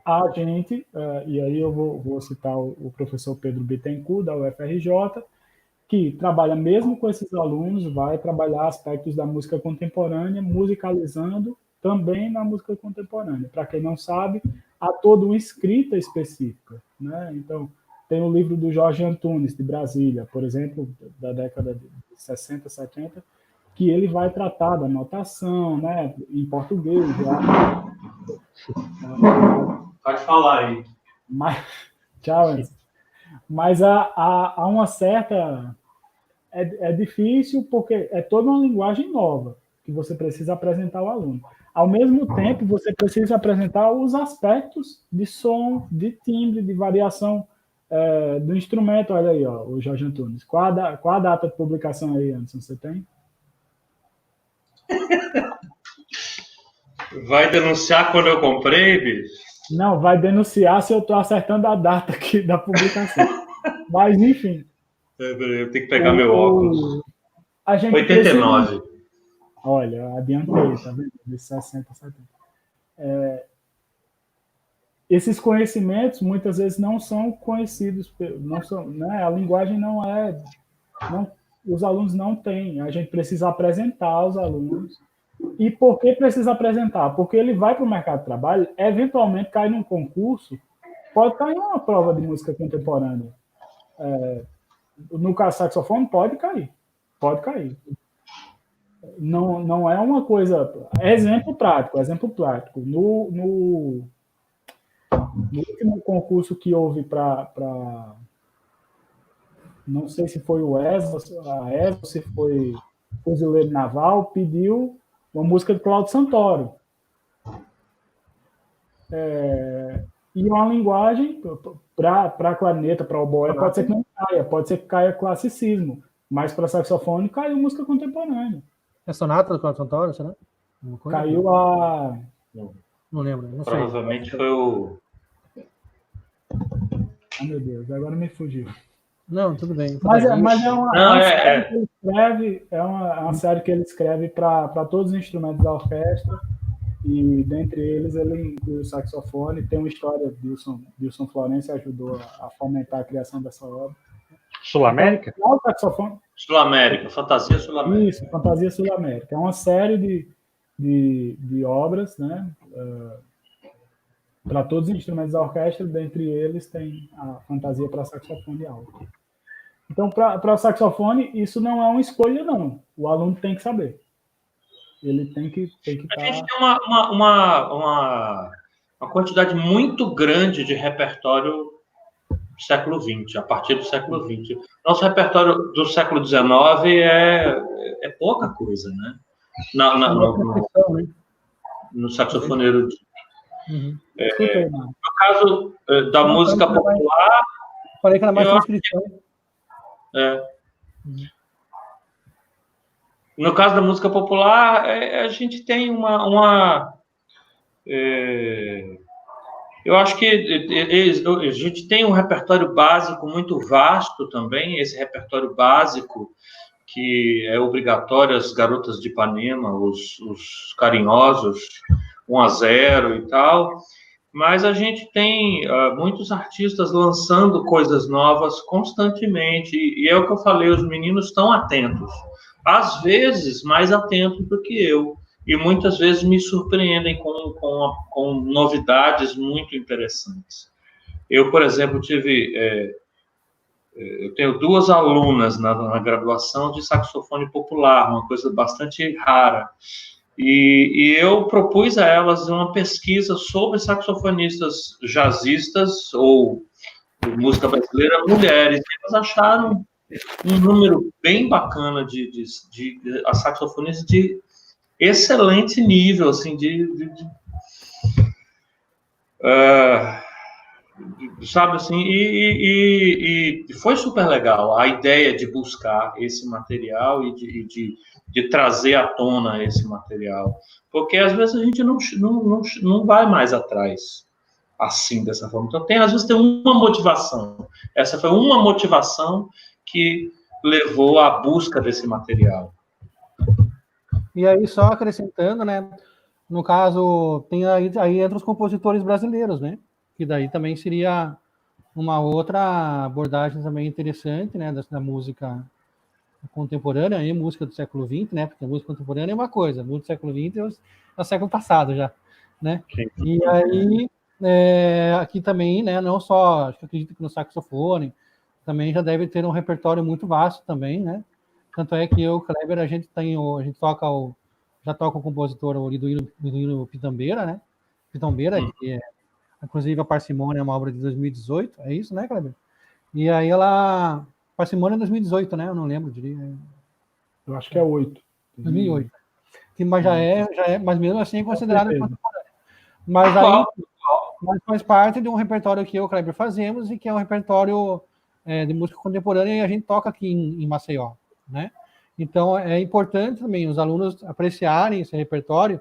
A gente, e aí eu vou citar o professor Pedro Bittencourt, da UFRJ, que trabalha mesmo com esses alunos, vai trabalhar aspectos da música contemporânea, musicalizando também na música contemporânea. Para quem não sabe, há toda uma escrita específica, né? Então, tem o livro do Jorge Antunes, de Brasília, por exemplo, da década de 60, 70, que ele vai tratar da notação, né, em português. Pode falar aí. Tchau, Anderson. Mas há uma certa... É difícil porque é toda uma linguagem nova que você precisa apresentar ao aluno. Ao mesmo tempo, você precisa apresentar os aspectos de som, de timbre, de variação do instrumento. Olha aí, ó, o Jorge Antunes. Qual a data de publicação aí, Anderson? Você tem? Vai denunciar quando eu comprei, bicho? Não, vai denunciar se eu estou acertando a data aqui da publicação. Mas, enfim. Eu tenho que pegar meu óculos. A gente 89. Olha, adiantei, tá vendo? De 60, 70. esses conhecimentos muitas vezes não são conhecidos, não são, né? A linguagem não é, os alunos não têm, a gente precisa apresentar aos alunos. E por que precisa apresentar? Porque ele vai para o mercado de trabalho, eventualmente cai num concurso, pode cair uma prova de música contemporânea. No caso saxofone, pode cair. Não é uma coisa... Exemplo prático. No último concurso que houve para... Não sei se foi a ESA, se foi Fuzileiro Naval, pediu uma música de Cláudio Santoro. E uma linguagem para clarineta, para oboé, pode ser que não caia, pode ser que caia classicismo, mas para saxofone caiu música contemporânea. É sonata do Cláudio Santoro, será? Caiu a... Não lembro, não sei. Provavelmente foi o... Ah, meu Deus, agora me fugiu. Não, tudo bem. Mas é uma série que ele escreve, é uma série que ele escreve para todos os instrumentos da orquestra, e dentre eles ele inclui o saxofone. Tem uma história, Dilson Florencio ajudou a fomentar a criação dessa obra. Sul-América? Então, o saxofone... Sul-América, Fantasia Sul-América. Isso, Fantasia Sul-América. É uma série de obras, né? Para todos os instrumentos da orquestra, dentre eles tem a Fantasia para saxofone alto. Então, para saxofone, isso não é uma escolha, não. O aluno tem que saber. Ele tem que A gente tem uma quantidade muito grande de repertório do século XX, a partir do século XX. Nosso repertório do século XIX é pouca coisa, né? No saxofoneiro. No caso da música popular... Falei que era mais transcrição. No caso da música popular, a gente tem eu acho que a gente tem um repertório básico muito vasto também, esse repertório básico que é obrigatório, as Garotas de Ipanema, os Carinhosos, 1-0 e tal, mas a gente tem muitos artistas lançando coisas novas constantemente, e é o que eu falei, os meninos estão atentos, às vezes mais atentos do que eu, e muitas vezes me surpreendem com novidades muito interessantes. Eu, por exemplo, eu tenho 2 alunas na graduação de saxofone popular, uma coisa bastante rara, e eu propus a elas uma pesquisa sobre saxofonistas jazzistas ou música brasileira mulheres, e elas acharam um número bem bacana de saxofonistas de excelente nível, assim, sabe, assim, e foi super legal a ideia de buscar esse material e de trazer à tona esse material, porque às vezes a gente não vai mais atrás assim, dessa forma. Então, às vezes tem uma motivação. Essa foi uma motivação que levou à busca desse material. E aí, só acrescentando, né? No caso, tem aí entre os compositores brasileiros, né? Que daí também seria uma outra abordagem também interessante, né? Da música contemporânea e música do século XX, né? Porque a música contemporânea é uma coisa, a música do século XX é o século passado já, né? E aí, aqui também, né? Não só, acho que acredito que no saxofone, também já deve ter um repertório muito vasto também, né? Tanto é que eu, Kleber, a gente já toca o compositor do Liduíno Pitambeira, né? Pitambeira, que é, inclusive, a Parcimônia é uma obra de 2018, é isso, né, Kleber? E aí Parcimônia é 2018, né? Eu não lembro, diria. Eu acho que é 8. 2008. Mas mas mesmo assim é considerado contemporâneo. Mas faz parte de um repertório que eu, Kleber, fazemos, e que é um repertório de música contemporânea, e a gente toca aqui em Maceió, né? Então, é importante também os alunos apreciarem esse repertório,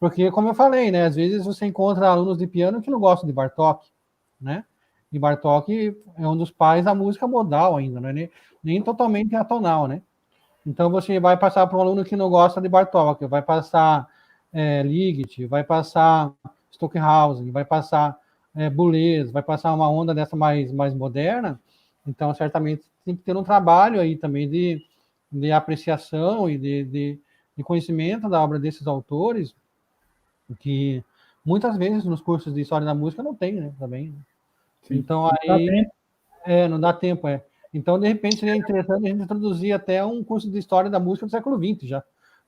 porque, como eu falei, né, às vezes você encontra alunos de piano que não gostam de Bartók, né? E Bartók é um dos pais da música modal ainda, né? Nem totalmente atonal, né? Então, você vai passar para um aluno que não gosta de Bartók, vai passar Ligeti, vai passar Stockhausen, vai passar Boulez, vai passar uma onda dessa mais moderna, então certamente tem que ter um trabalho aí também de apreciação e de conhecimento da obra desses autores, que muitas vezes nos cursos de História da Música não tem, né, também. Sim. Então aí não dá tempo, Então, de repente, seria interessante a gente introduzir até um curso de História da Música do século XX já,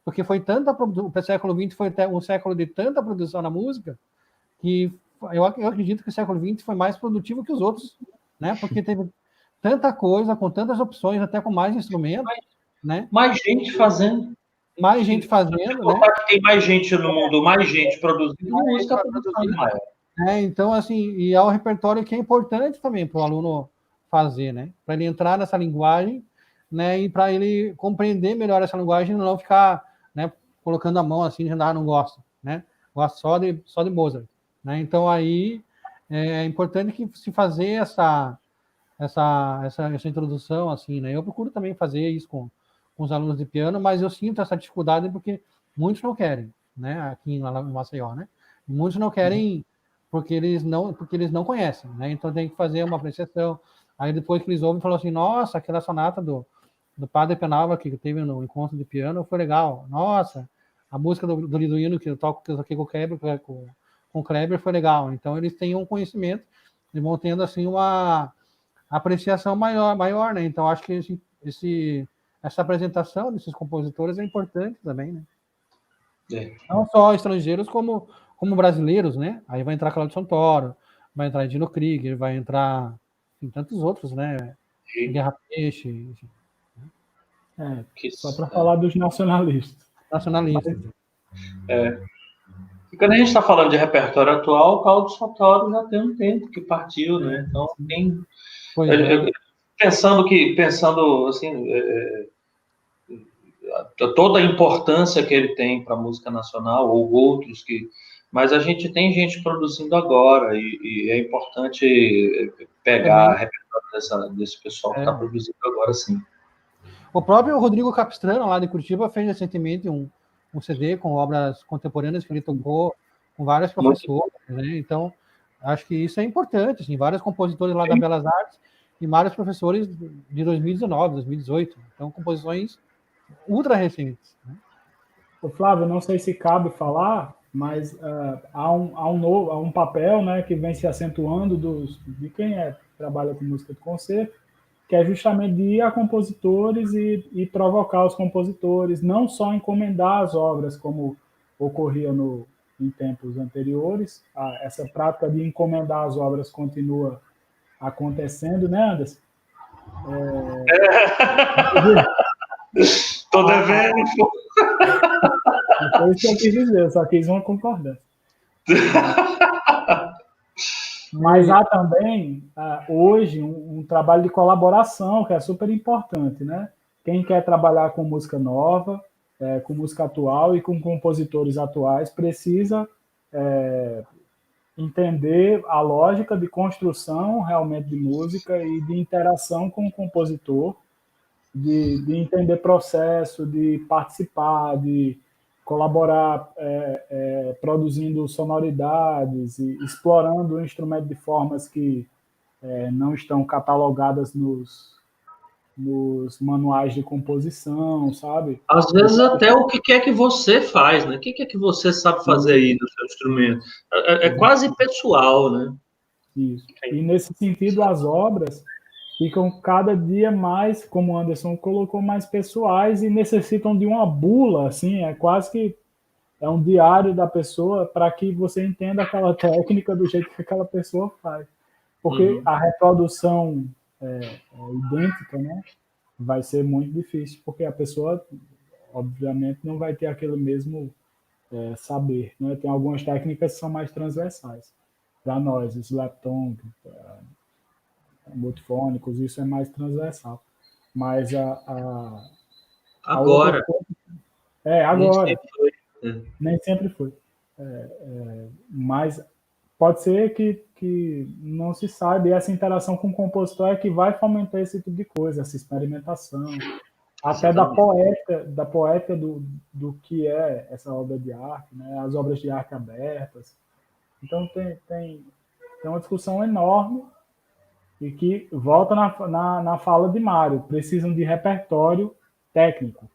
porque foi tanta o século XX foi até um século de tanta produção na música que eu acredito que o século XX foi mais produtivo que os outros, né? Porque teve tanta coisa, com tantas opções, até com mais instrumentos, né? Mais gente fazendo. Mais gente fazendo, né? Tem mais gente no mundo, mais gente produzindo música, a produção é maior. Então, assim, e é um repertório que é importante também para o aluno fazer, né? Para ele entrar nessa linguagem, né? E para ele compreender melhor essa linguagem e não ficar, né, colocando a mão assim, não gosto, né? Gosto só de Mozart, né? Então, aí é importante que se fazer essa introdução, assim, né? Eu procuro também fazer isso com os alunos de piano, mas eu sinto essa dificuldade porque muitos não querem, né? Aqui em Maceió, né? Muitos não querem porque eles não conhecem, né? Então tem que fazer uma apreciação. Aí depois que eles ouvem, falam assim: nossa, aquela sonata do Padre Penalva que teve no encontro de piano foi legal. Nossa, a música do Liduino que eu toquei com o Kleber, com o Kleber foi legal. Então eles têm um conhecimento e vão tendo assim uma apreciação maior, né? Então acho que essa apresentação desses compositores é importante também, né? Não só estrangeiros como brasileiros, né? Aí vai entrar Claudio Santoro, vai entrar Dino Krieger, vai entrar tantos outros, né? Guerra Peixe, enfim. Só para falar dos nacionalistas. Nacionalistas. E quando a gente está falando de repertório atual, o Claudio Santoro já tem um tempo que partiu, né? Então tem. Pensando assim, toda a importância que ele tem para a música nacional, ou outros que. Mas a gente tem gente produzindo agora, e é importante pegar repertório desse pessoal que está produzindo agora, sim. O próprio Rodrigo Capistrano, lá de Curitiba, fez recentemente um CD com obras contemporâneas que ele tocou com vários professores, né? Então, acho que isso é importante, assim, vários compositores lá da Belas Artes e vários professores de 2019, 2018. Então, composições ultra recentes. Né? Flávio, não sei se cabe falar, mas há um papel, né, que vem se acentuando de quem trabalha com música de concerto, que é justamente de ir a compositores e provocar os compositores, não só encomendar as obras, como ocorria em tempos anteriores. Essa prática de encomendar as obras continua acontecendo, né, Anderson? Estou devendo. Não foi isso que eu quis dizer, eu só quis uma concordância. Mas há também, hoje, um trabalho de colaboração que é super importante, né? Quem quer trabalhar com música nova, com música atual e com compositores atuais, precisa entender a lógica de construção realmente de música e de interação com o compositor, de entender processo, de participar, de colaborar produzindo sonoridades e explorando o instrumento de formas que não estão catalogadas nos manuais de composição, sabe? Às vezes até o que é que você faz, né? O que é que você sabe fazer aí no seu instrumento? É quase pessoal, né? Isso. E nesse sentido, as obras ficam cada dia mais, como o Anderson colocou, mais pessoais e necessitam de uma bula, assim, é quase que um diário da pessoa para que você entenda aquela técnica do jeito que aquela pessoa faz. Porque a reprodução idêntica, né, vai ser muito difícil, porque a pessoa, obviamente, não vai ter aquele mesmo saber. Né? Tem algumas técnicas que são mais transversais. Para nós, slap-tongue, multifônicos, isso é mais transversal. Mas agora. Agora. Nem sempre foi. Mas pode ser que não se saiba, e essa interação com o compositor é que vai fomentar esse tipo de coisa, essa experimentação, até da poética do que é essa obra de arte, né? As obras de arte abertas. Então, tem uma discussão enorme e que volta na fala de Mário. Precisam de repertório técnico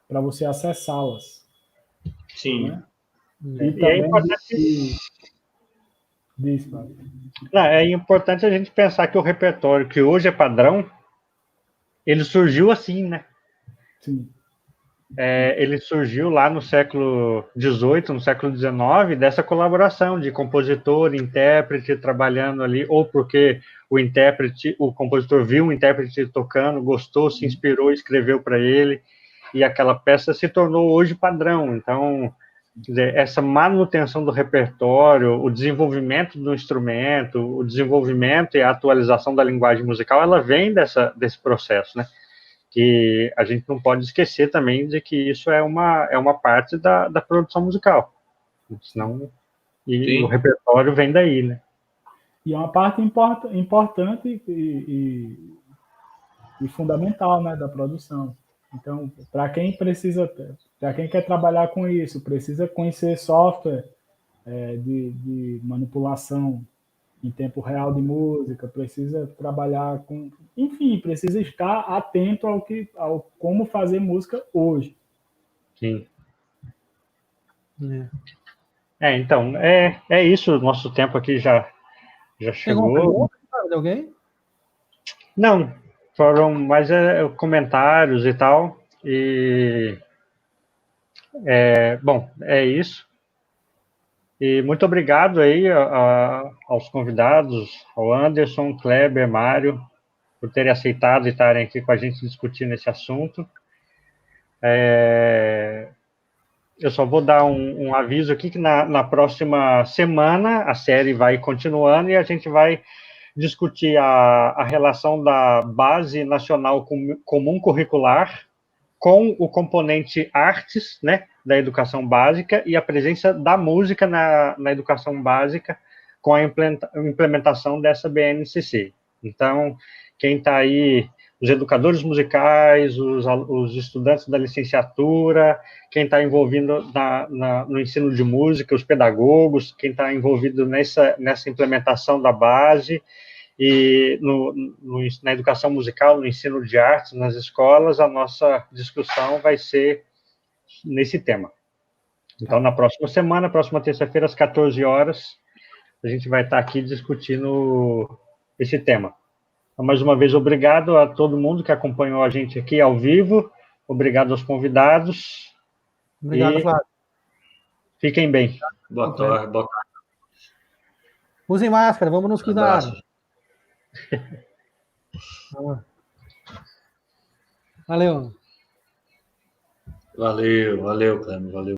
para você acessá-las. Sim. Né? E também é importante... é importante a gente pensar que o repertório que hoje é padrão, ele surgiu assim, né? Sim. Ele surgiu lá no século XVIII, no século XIX, dessa colaboração de compositor, intérprete trabalhando ali, ou porque o compositor viu o intérprete tocando, gostou, se inspirou, escreveu para ele, e aquela peça se tornou hoje padrão. Então, quer dizer, essa manutenção do repertório, o desenvolvimento do instrumento, o desenvolvimento e a atualização da linguagem musical, ela vem desse processo, né? Que a gente não pode esquecer também de que isso é uma parte da produção musical. Senão, e o repertório vem daí, né? E é uma parte importante e fundamental, né, da produção. Então, para quem quer trabalhar com isso, precisa conhecer software de manipulação em tempo real de música, precisa trabalhar com, enfim, precisa estar atento ao como fazer música hoje. Sim. Então, é isso, o nosso tempo aqui já chegou. De alguém? Não, foram mais comentários e tal, e bom, é isso. E muito obrigado aí aos convidados, ao Anderson, Kleber, Mário, por terem aceitado e estarem aqui com a gente discutindo esse assunto. Eu só vou dar um aviso aqui que na próxima semana a série vai continuando e a gente vai discutir a relação da Base Nacional Comum Curricular com o componente artes, né, da educação básica e a presença da música na educação básica com a implementação dessa BNCC. Então, quem está aí, os educadores musicais, os estudantes da licenciatura, quem está envolvido no ensino de música, os pedagogos, quem está envolvido nessa implementação da base, e na educação musical, no ensino de artes, nas escolas, a nossa discussão vai ser nesse tema. Então, na próxima semana, próxima terça-feira, às 14 horas, a gente vai estar aqui discutindo esse tema. Então, mais uma vez, obrigado a todo mundo que acompanhou a gente aqui ao vivo, obrigado aos convidados. Obrigado, Flávio. Fiquem bem. Boa tarde. Usem máscara, vamos nos cuidar. Valeu. Valeu, Cleber, valeu.